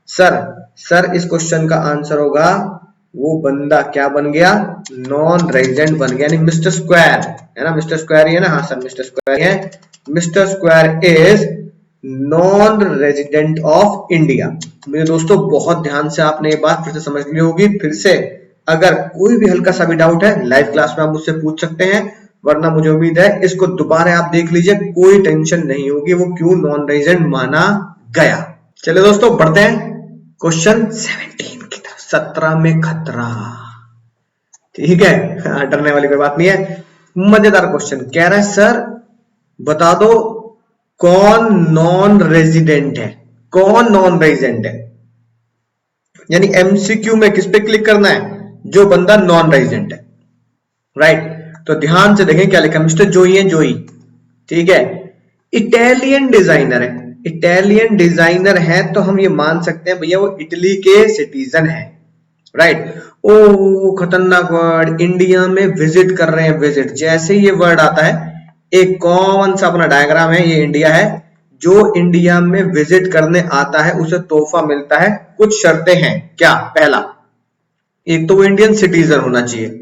सर इस क्वेश्चन का आंसर होगा वो बंदा क्या बन गया, नॉन रेजिडेंट बन गया, यानी मिस्टर स्क्वायर है ना, मिस्टर स्क्वायर ही है ना। हाँ सर, मिस्टर स्क्वायर है, mister square is non resident of India. मेरे दोस्तों बहुत ध्यान से आपने ये बात फिर से समझ ली होगी। फिर से अगर कोई भी हल्का सा भी डाउट है लाइव क्लास में आप मुझसे पूछ सकते हैं, वरना मुझे उम्मीद है इसको दोबारा आप देख लीजिए, कोई टेंशन नहीं होगी वो क्यों नॉन रेजिडेंट माना गया। चलिए दोस्तों बढ़ते हैं क्वेश्चन 17 की तरफ, 17 में खतरा। ठीक है, डरने वाली कोई बात नहीं है, मजेदार क्वेश्चन। कह रहा है सर बता दो कौन नॉन रेजिडेंट है, कौन नॉन रेजिडेंट है। यानी एमसीक्यू में किस पे क्लिक करना है, जो बंदा नॉन रेजिडेंट है, राइट। तो ध्यान से देखें क्या लिखा, मिस्टर जोई है, जोई, ठीक है, इटालियन डिजाइनर है, इटालियन डिजाइनर है तो हम ये मान सकते हैं भैया वो इटली के सिटीजन है, राइट। ओ खतरनाक वर्ड, इंडिया में विजिट कर रहे हैं, विजिट, जैसे ये वर्ड आता है एक कॉमन सा अपना डायग्राम है, ये इंडिया है, जो इंडिया में विजिट करने आता है उसे तोहफा मिलता है, कुछ शर्तें हैं। क्या, पहला, एक तो वो इंडियन सिटीजन होना चाहिए,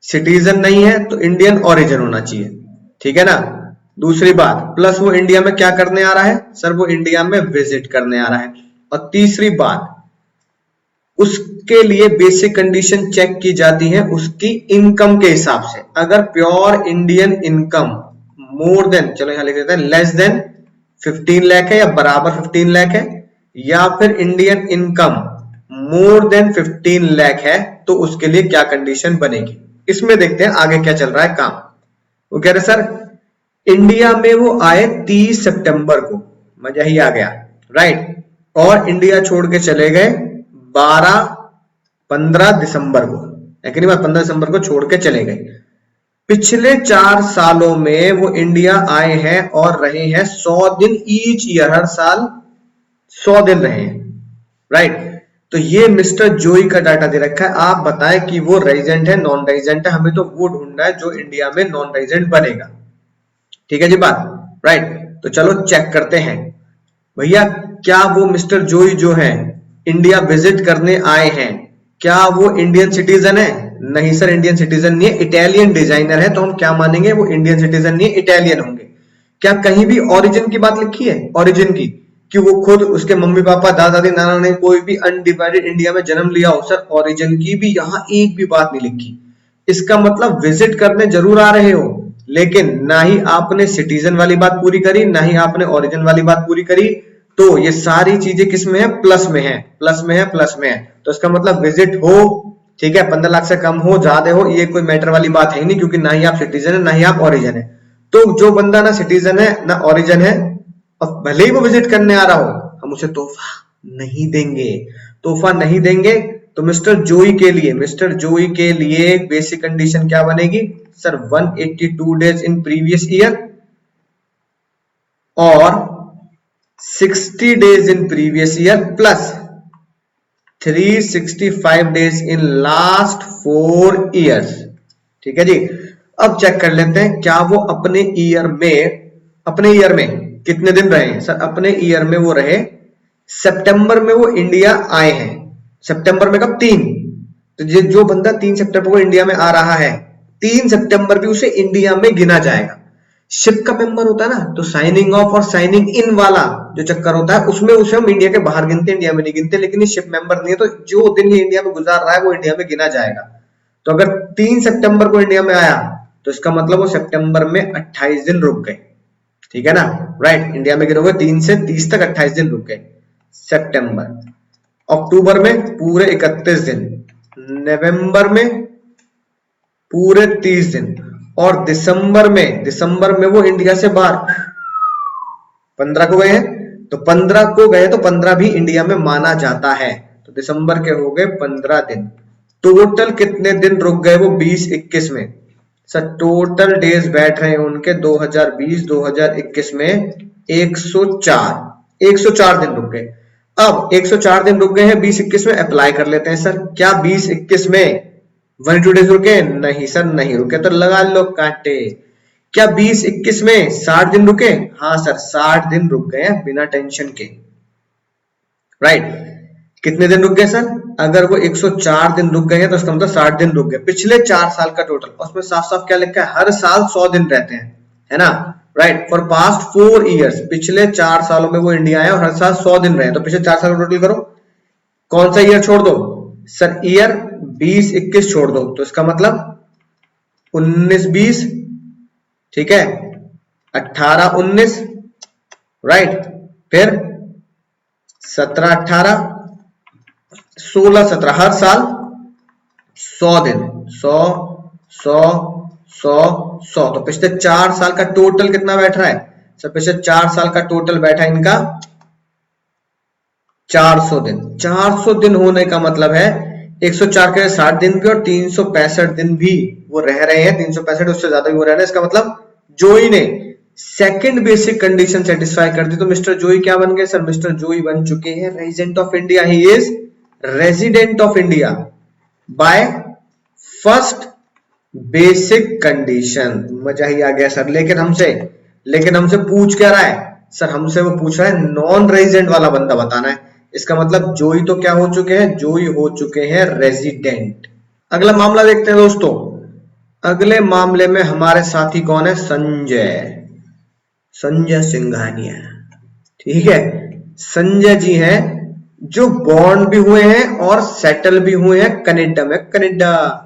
सिटीजन नहीं है तो इंडियन ओरिजिन होना चाहिए, ठीक है ना। दूसरी बात, प्लस वो इंडिया में क्या करने आ रहा है, सर वो इंडिया में विजिट करने आ रहा है। और तीसरी बात, उसके लिए बेसिक कंडीशन चेक की जाती है उसकी इनकम के हिसाब से। अगर pure Indian income more than, चलो यहां लिख देते हैं, लेस देन 15 लाख है या बराबर 15 लाख है, या फिर इंडियन इनकम मोर देन 15 लाख है, तो उसके लिए क्या कंडीशन बनेगी। इसमें देखते हैं आगे क्या चल रहा है काम। वो कह रहे सर इंडिया में वो आए 30 सितंबर को, मजा ही आ गया, राइट, और इंडिया छोड़ के चले गए 15 दिसंबर को, है नहीं बात, 15 दिसंबर को छोड़ के चले गए। पिछले 4 सालों में वो इंडिया आए हैं और रहे हैं 100 दिन ईच ईयर, हर साल 100 दिन रहे हैं, राइट। तो ये मिस्टर जोई का डाटा दे रखा है, आप बताएं कि वो रेजिडेंट है नॉन रेजिडेंट है, हमें तो वो ढूंढना है जो इंडिया में नॉन रेजिडेंट बनेगा, ठीक है जी बात, राइट। तो चलो चेक करते हैं भैया, क्या वो मिस्टर जोई जो है इंडिया विजिट करने आए हैं, क्या वो इंडियन सिटीजन है? नहीं सर, इंडियन सिटीजन नहीं है, इटालियन डिजाइनर है, तो हम क्या मानेंगे, वो इंडियन सिटीजन नहीं है, इटालियन होंगे। क्या कहीं भी ओरिजिन की बात लिखी है, ओरिजिन की, कि वो खुद, उसके मम्मी पापा, दादा दादी, नाना ने कोई भी अनडिवाइडेड इंडिया में जन्म लिया हो? सर ओरिजिन की भी यहां एक भी बात नहीं लिखी। इसका मतलब विजिट करने जरूर आ रहे हो, लेकिन ना ही आपने सिटीजन वाली बात पूरी करी, ना ही आपने ओरिजिन वाली बात पूरी करी। तो ये सारी चीजें किस में है, प्लस में है, प्लस में है, प्लस में है। तो इसका मतलब विजिट हो ठीक है, 15 लाख से कम हो ज्यादा हो ये कोई मैटर वाली बात है ही नहीं, क्योंकि ना ही आप सिटीजन है ना ही आप ओरिजिन है। तो जो बंदा ना सिटीजन है ना ओरिजिन है, और भले ही वो विजिट करने आ रहा हो, हम उसे तोहफा नहीं देंगे। तोहफा नहीं देंगे तो मिस्टर जोई के लिए बेसिक कंडीशन क्या बनेगी sir, 182 days in previous year और 60 days in previous year plus 365 days in last 4 years. ठीक है जी। अब चेक कर लेते हैं क्या वो अपने ईयर में कितने दिन रहे हैं सर। अपने ईयर में वो रहे, सितंबर में वो इंडिया आए हैं। सितंबर में कब, 3। तो ये जो बंदा 3 सितंबर को इंडिया में आ रहा है, 3 सितंबर भी उसे इंडिया में गिना जाएगा। शिप का मेंबर होता है ना, तो साइनिंग ऑफ और साइनिंग इन वाला जो चक्कर होता है उसमें उसे हम इंडिया के बाहर गिनते हैं, इंडिया में नहीं गिनते। लेकिन ये शिप मेंबर नहीं है, तो जो दिन ये इंडिया में गुजार रहा है वो इंडिया में गिना जाएगा। तो अगर 3 सितंबर को इंडिया में आया तो इसका मतलब वो सितंबर में 28 दिन रुक गए। ठीक है ना, राइट। इंडिया में गिनोगे 3 से 30 तक 28 दिन रुक गए सितंबर। अक्टूबर में पूरे 31 दिन, नवंबर में पूरे 30 दिन, और दिसंबर में वो इंडिया से बाहर 15 को गए हैं। तो 15 को गए तो 15 भी इंडिया में माना जाता है। तो दिसंबर के हो गए 15 दिन। टोटल कितने दिन रुक गए वो 20-21 में सर। टोटल डेज बैठ रहे हैं उनके 2020-2021 में 104 दिन रुक गए। अब 104 दिन रुक गए हैं 20-21 में, अप्लाई कर लेते हैं सर। क्या 20-21 में 1-2 डेज रुके? नहीं सर, नहीं रुके। तो लगा लो कांटे। क्या 20-21 में 60 दिन रुके? हाँ सर, 60 दिन रुक गए हैं बिना टेंशन के, राइट। कितने दिन रुक गए सर? अगर वो 104 दिन रुक गए हैं तो इसका मतलब 60 दिन रुक गए पिछले 4 साल का टोटल। उसमें साफ साफ क्या लिखा है, हर साल 100 दिन रहते हैं, है ना, राइट। फॉर पास्ट 4 इयर्स, पिछले 4 सालों में वो इंडिया आए और हर साल 100 दिन रहे। तो पिछले 4 साल का टोटल करो। कौन सा ईयर छोड़ दो सर? ईयर 20-21 छोड़ दो। तो इसका मतलब 19-20, ठीक है, 18-19, राइट। फिर 17-18, 16-17, हर साल 100 दिन, 100। तो पिछले 4 साल का टोटल कितना बैठ रहा है सर? पिछले 4 साल का टोटल बैठा है इनका 400 दिन। 400 दिन होने का मतलब है 104 के 60 दिन भी और 365 दिन भी वो रह रहे हैं। 365 उससे ज्यादा भी वो रह रहे हैं। इसका मतलब जोई ने सेकंड बेसिक कंडीशन सेटिस्फाई कर दी। तो मिस्टर जोई क्या बन गए सर? मिस्टर जोई बन चुके हैं resident of India. He is resident of India by first basic condition. मजा ही आ गया सर। लेकिन हमसे पूछ क्या रहा है सर? हमसे वो पूछ रहा है नॉन रेजिडेंट वाला बंदा बताना है। इसका मतलब जोई तो क्या हो चुके हैं? जोई हो चुके हैं रेजिडेंट। अगला मामला देखते हैं दोस्तों। अगले मामले में हमारे साथी कौन है? संजय सिंघानिया, ठीक है। संजय जी हैं जो बॉर्न भी हुए हैं और सेटल भी हुए हैं कनाडा में। कनाडा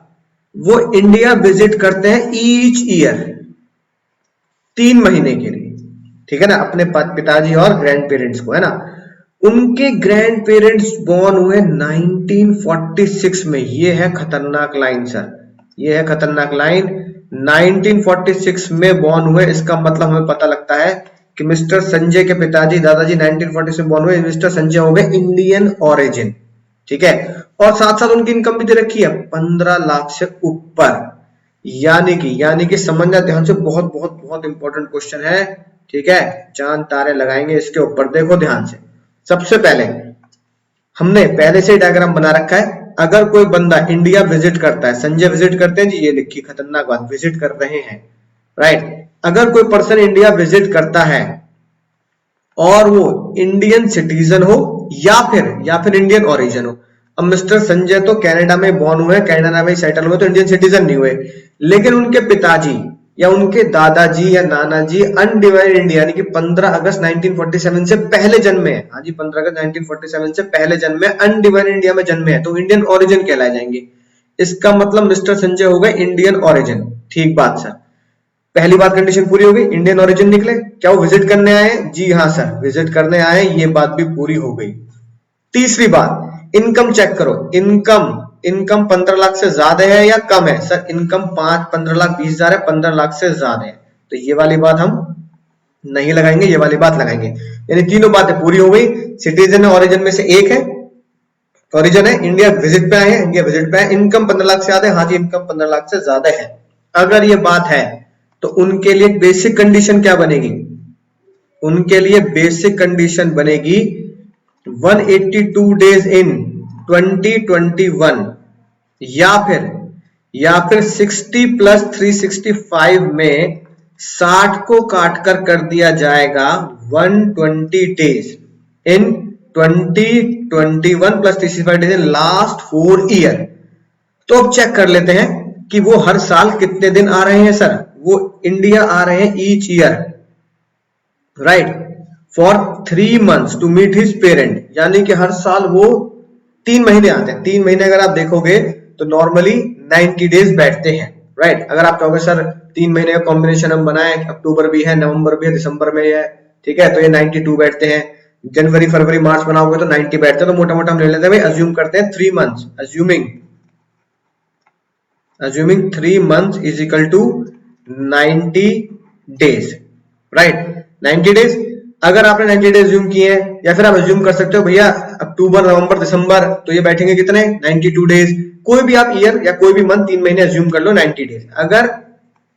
वो इंडिया विजिट करते हैं ईच ईयर 3 महीने के लिए, ठीक है ना, अपने पिताजी और ग्रैंड पेरेंट्स को, है ना। उनके ग्रैंड पेरेंट्स बॉर्न हुए 1946 में। ये है खतरनाक लाइन सर, ये है खतरनाक लाइन। 1946 में बॉर्न हुए, इसका मतलब हमें पता लगता है कि मिस्टर संजय के पिताजी दादाजी 1946 में बॉर्न हुए। मिस्टर संजय हो गए इंडियन ओरिजिन, ठीक है। और साथ साथ उनकी इनकम भी दे रखी है 15 लाख से ऊपर। यानी कि समझना ध्यान से, बहुत बहुत बहुत इंपॉर्टेंट क्वेश्चन है, ठीक है। चांद तारे लगाएंगे इसके ऊपर, देखो ध्यान से। सबसे पहले हमने पहले से डायग्राम बना रखा है। अगर कोई बंदा इंडिया विजिट करता है, संजय विजिट करते हैं जी, ये लिखी खतरनाक बात, विजिट कर रहे हैं, राइट। अगर कोई पर्सन इंडिया विजिट करता है और वो इंडियन सिटीजन हो या फिर इंडियन ओरिजिन हो। अब मिस्टर संजय तो कनाडा में बॉर्न हुए, कनाडा में सेटल हुए, तो इंडियन सिटीजन नहीं हुए। लेकिन उनके पिताजी या उनके दादाजी या नाना जी अनडिवाइडेड इंडिया यानी कि 15 अगस्त 1947 से पहले जन्मे हैं। हाँ जी, 15 अगस्त 1947 से पहले जन्मे, अनडिवाइडेड इंडिया में जन्मे हैं, तो इंडियन ओरिजिन कहलाए जाएंगे। इसका मतलब मिस्टर संजय हो गए इंडियन ओरिजिन। ठीक बात सर, पहली बात कंडीशन पूरी हो गई, इंडियन ओरिजिन निकले। क्या वो विजिट करने आए? जी हाँ सर, विजिट करने आए, ये बात भी पूरी हो गई। तीसरी बात, इनकम चेक करो। इनकम इनकम 15 लाख से ज्यादा है या कम है? सर इनकम 15 लाख 20,000 है, 15 लाख से ज्यादा है, तो ये वाली बात हम नहीं लगाएंगे, ये वाली बात लगाएंगे। यानी तीनों बातें पूरी हो गई। सिटीजन है ओरिजिन में से एक है, ओरिजिन है, इंडिया विजिट पे आए हैं, इंडिया विजिट पे आए, इनकम 15 लाख से ज्यादा है, हाँ जी इनकम 15 लाख से ज्यादा है। अगर ये बात है तो उनके लिए बेसिक कंडीशन क्या बनेगी? उनके लिए बेसिक कंडीशन बनेगी 182 डेज इन 2021 या फिर 60 प्लस 365 में 60 को काटकर कर दिया जाएगा 120 days in 2021 plus 365 days in last 4 year. तो अब चेक कर लेते हैं कि वो हर साल कितने दिन आ रहे हैं। सर वो इंडिया आ रहे हैं each year, right, for 3 months to meet his parent, यानी कि हर साल वो 3 महीने आते हैं। 3 महीने अगर आप देखोगे तो नॉर्मली 90 डेज बैठते हैं, राइट। अगर आप कहोगे सर 3 महीने का कॉम्बिनेशन हम बनाए, अक्टूबर भी है, नवंबर भी है, दिसंबर में है, ठीक है, तो ये 92 बैठते हैं। जनवरी फरवरी मार्च बनाओगे तो 90 बैठते हैं, तो मोटा मोटा हम ले लेते हैं भाई, अज्यूम करते हैं 3 months, assuming 3 months is equal to 90 days, right। 90 days, अगर आपने 90 डेज अज्यूम किए हैं, या फिर आप अज्यूम कर सकते हो भैया अक्टूबर नवंबर दिसंबर, तो ये बैठेंगे कितने 92 डेज। कोई भी आप ईयर या कोई भी मंथ 3 महीने अज्यूम कर लो 90 डेज। अगर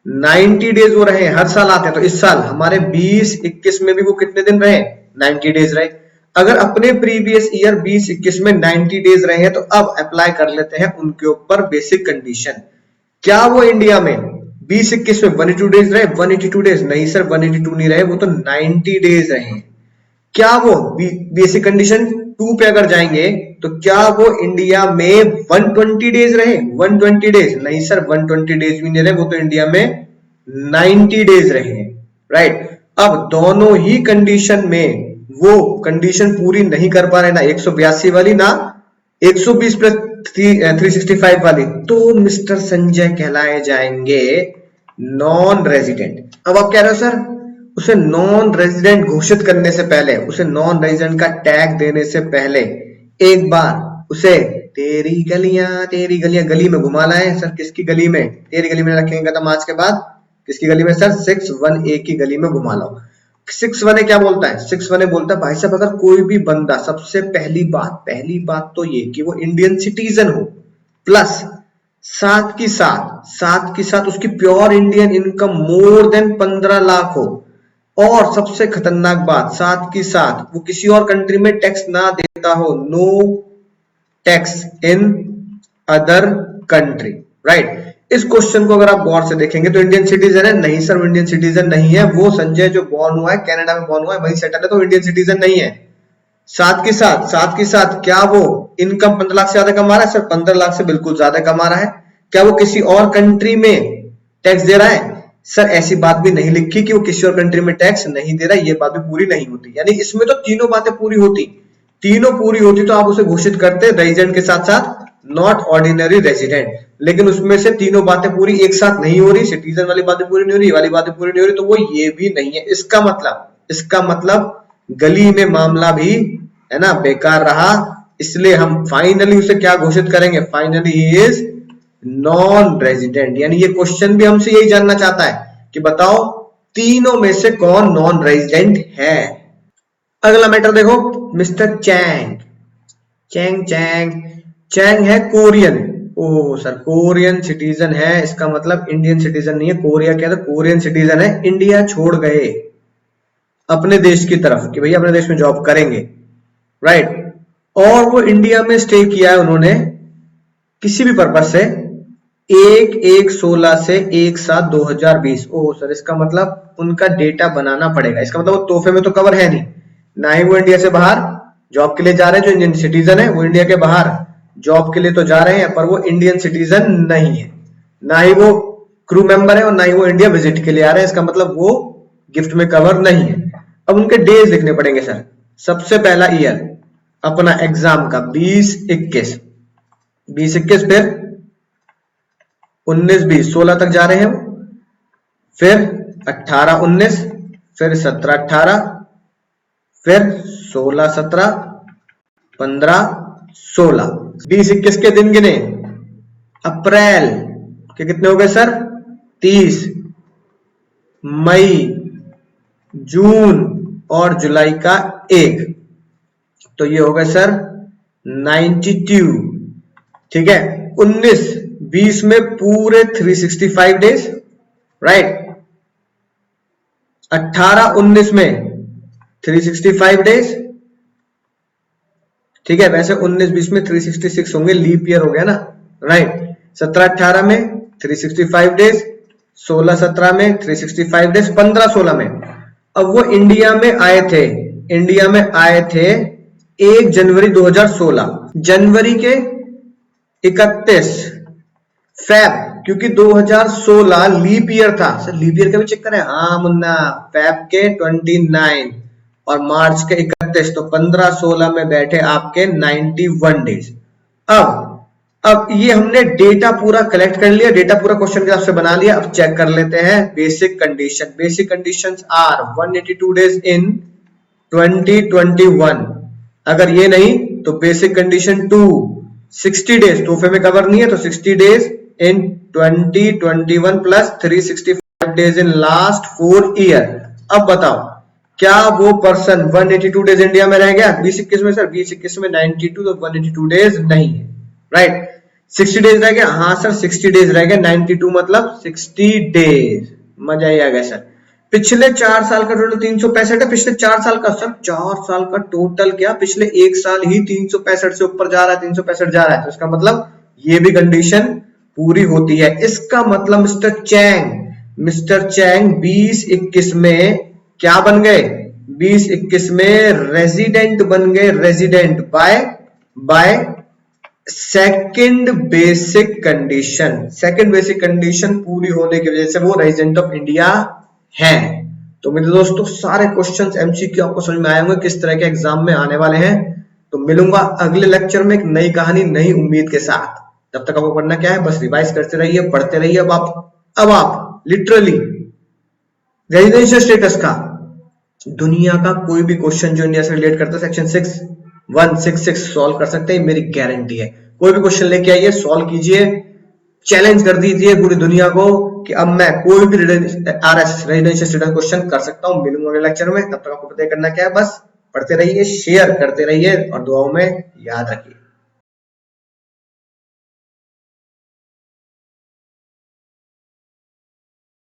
90 डेज वो रहे, हर साल आते हैं, तो इस साल हमारे 20-21 में भी वो कितने दिन रहे? 90 डेज रहे। अगर अपने प्रीवियस ईयर 20-21 में 90 डेज रहे हैं, तो अब अप्लाई कर लेते हैं उनके ऊपर बेसिक कंडीशन। क्या वो इंडिया में 20-21 में 182 डेज रहे? 182 डेज नहीं सर, 182 नहीं रहे, वो तो 90 डेज रहे। क्या वो बेसिक कंडीशन 2 पे अगर जाएंगे तो क्या वो इंडिया में 120 डेज रहे? 120 डेज नहीं सर, 120 डेज भी नहीं रहे, वो तो इंडिया में 90 डेज रहे, राइट। अब दोनों ही कंडीशन में वो कंडीशन पूरी नहीं कर पा रहे, ना 182 वाली ना 120 प्लस 365 वाली, तो मिस्टर संजय कहलाए जाएंगे नॉन रेजिडेंट। अब आप कह रहे हो सर उसे नॉन रेजिडेंट घोषित करने से पहले, उसे नॉन रेजिडेंट का टैग देने से पहले एक बार उसे तेरी गलियां गली में घुमा लाए। सर किसकी गली में? तेरी गली में रखेंगे कदम आज के बाद, किसकी गली में सर? 61A की गली में घुमा लो। 61A क्या बोलता है? 61A बोलता है भाई साहब अगर कोई भी बंदा, सबसे पहली बात तो ये कि वो इंडियन सिटीजन हो, प्लस साथ की साथ उसकी प्योर इंडियन इनकम मोर देन 15 लाख हो, और सबसे खतरनाक बात साथ की साथ वो किसी और कंट्री में टैक्स ना देता हो, no tax in other country, right. इस क्वेश्चन को अगर आप गौर से देखेंगे तो इंडियन सिटीजन है? नहीं सर, वो इंडियन सिटीजन नहीं है। वो संजय जो बॉर्न हुआ है कनाडा में बॉर्न हुआ है, वही सेटल है, तो इंडियन सिटीजन नहीं है। साथ के साथ क्या वो इनकम 15 लाख से ज्यादा कमा रहा है? सर 15 लाख से बिल्कुल ज्यादा कमा रहा है। क्या वो किसी और कंट्री में टैक्स दे रहा है? सर ऐसी बात भी नहीं लिखी कि वो किसी और कंट्री में टैक्स नहीं दे रहा, ये बात भी पूरी नहीं होती। यानी इसमें तो तीनों बातें पूरी होती तो आप उसे घोषित करते रेजिडेंट के साथ साथ नॉट ऑर्डिनरी रेजिडेंट, लेकिन उसमें से तीनों बातें पूरी एक साथ नहीं हो रही, सिटीजन वाली बातें पूरी नहीं हो रही, ये वाली बातें पूरी नहीं हो रही, तो वो ये भी नहीं है। इसका मतलब गली में मामला भी है ना बेकार रहा, इसलिए हम फाइनली उसे क्या घोषित करेंगे? Finally he is non resident. यानी ये क्वेश्चन भी हमसे यही जानना चाहता है कि बताओ तीनों में से कौन नॉन रेजिडेंट है। अगला मैटर देखो, मिस्टर चैंग है Korean. Oh sir Korean citizen है, इसका मतलब इंडियन सिटीजन नहीं है। कोरिया क्या था? कोरियन सिटीजन है, इंडिया छोड़ गए अपने देश की तरफ कि भैया अपने देश में जॉब करेंगे, राइट। और वो इंडिया में स्टे किया है उन्होंने किसी भी पर्पज से 1/1/16 से 1/7/2020। ओह सर इसका मतलब उनका डेटा बनाना पड़ेगा, इसका मतलब वो तोहफे में तो कवर है नहीं, ना ही वो इंडिया से बाहर जॉब के लिए जा रहे हैं। जो इंडियन सिटीजन है वो इंडिया के बाहर जॉब के लिए तो जा रहे हैं, पर वो इंडियन सिटीजन नहीं है, ना ही वो क्रू मेंबर है और ना ही वो इंडिया विजिट के लिए आ रहे हैं, इसका मतलब वो गिफ्ट में कवर नहीं है। अब उनके डेज लिखने पड़ेंगे सर। सबसे पहला ईयर अपना एग्जाम का 20-21, फिर 19-20, 16 तक जा रहे हैं, फिर 18-19, फिर 17-18, फिर 16-17, 15-16, 20-21 के दिन गिने, अप्रैल के कितने हो गए सर 30, मई, जून और जुलाई का 1, तो ये हो गए सर 92। ठीक है, 19-20 में पूरे 365 डेज, राइट। 18-19 में 365 डेज, ठीक है। वैसे 19-20 में 366 होंगे, लीप ईयर हो गया ना, राइट। 17-18 में 365 डेज, 16-17 में 365 डेज, 15-16 में। अब वो इंडिया में आए थे, 1 जनवरी 2016, जनवरी के 31, फेब, क्योंकि 2016 लीप ईयर था सर, लीप ईयर का भी चेक करें, हाँ मुन्ना, फेब के 29 और मार्च के 31, तो 15-16 में बैठे आपके 91 डेज। अब ये हमने डेटा पूरा कलेक्ट कर लिया, डेटा पूरा क्वेश्चन के हिसाब से बना लिया। अब चेक कर लेते हैं basic condition. Basic conditions are 182 days in 2021, अगर ये नहीं तो बेसिक कंडीशन 2 60 डेज, तोहफे में कवर नहीं है तो 60 days in 2021 plus 365 days in last 4 year. अब बताओ क्या वो पर्सन 182 डेज इंडिया में रह गया 20-21 में? सर 20-21 में 92, तो 182 डेज नहीं है, राइट। 60 डेज रह गया, हाँ सर 60 डेज रह गया, 92 मतलब 60 डेज। मजा ही आ गया सर। पिछले 4 साल का टोटल 365 है, पिछले 4 साल का सर, 4 साल का टोटल क्या, पिछले 1 साल ही 365 से ऊपर जा रहा है, 365 जा रहा है, तो इसका मतलब ये भी कंडीशन पूरी होती है। इसका मतलब मिस्टर चैंग 20-21 में क्या बन गए, 20-21 में रेजिडेंट बन गए, resident bye second basic condition. Second basic condition पूरी होने की वजह से वो रेजिडेंट ऑफ इंडिया है। तो मेरे दोस्तों सारे क्वेश्चंस एमसीक्यू आपको समझ में आए होंगे किस तरह के एग्जाम में आने वाले हैं। तो मिलूंगा अगले लेक्चर में एक नई कहानी, नई उम्मीद के साथ। तब तक आपको करना क्या है, बस रिवाइज करते रहिए, पढ़ते रहिए। अब आप लिटरली रेजिडेंशियल स्टेटस का दुनिया का कोई भी क्वेश्चन जो इंडिया से रिलेट करता है सेक्शन 6166 सॉल्व कर सकते हैं, मेरी गारंटी है। कोई भी क्वेश्चन लेके आइए, सॉल्व कीजिए, चैलेंज कर दीजिए पूरी दुनिया को कि अब मैं कोई भी आरएस रेजिडेंशियल स्टेटस क्वेश्चन कर सकता हूं। मिलूंगा अगले लेक्चर में, तब तक आपको पता करना क्या है, बस पढ़ते रहिए, शेयर करते रहिए और दुआओं में याद रखिए।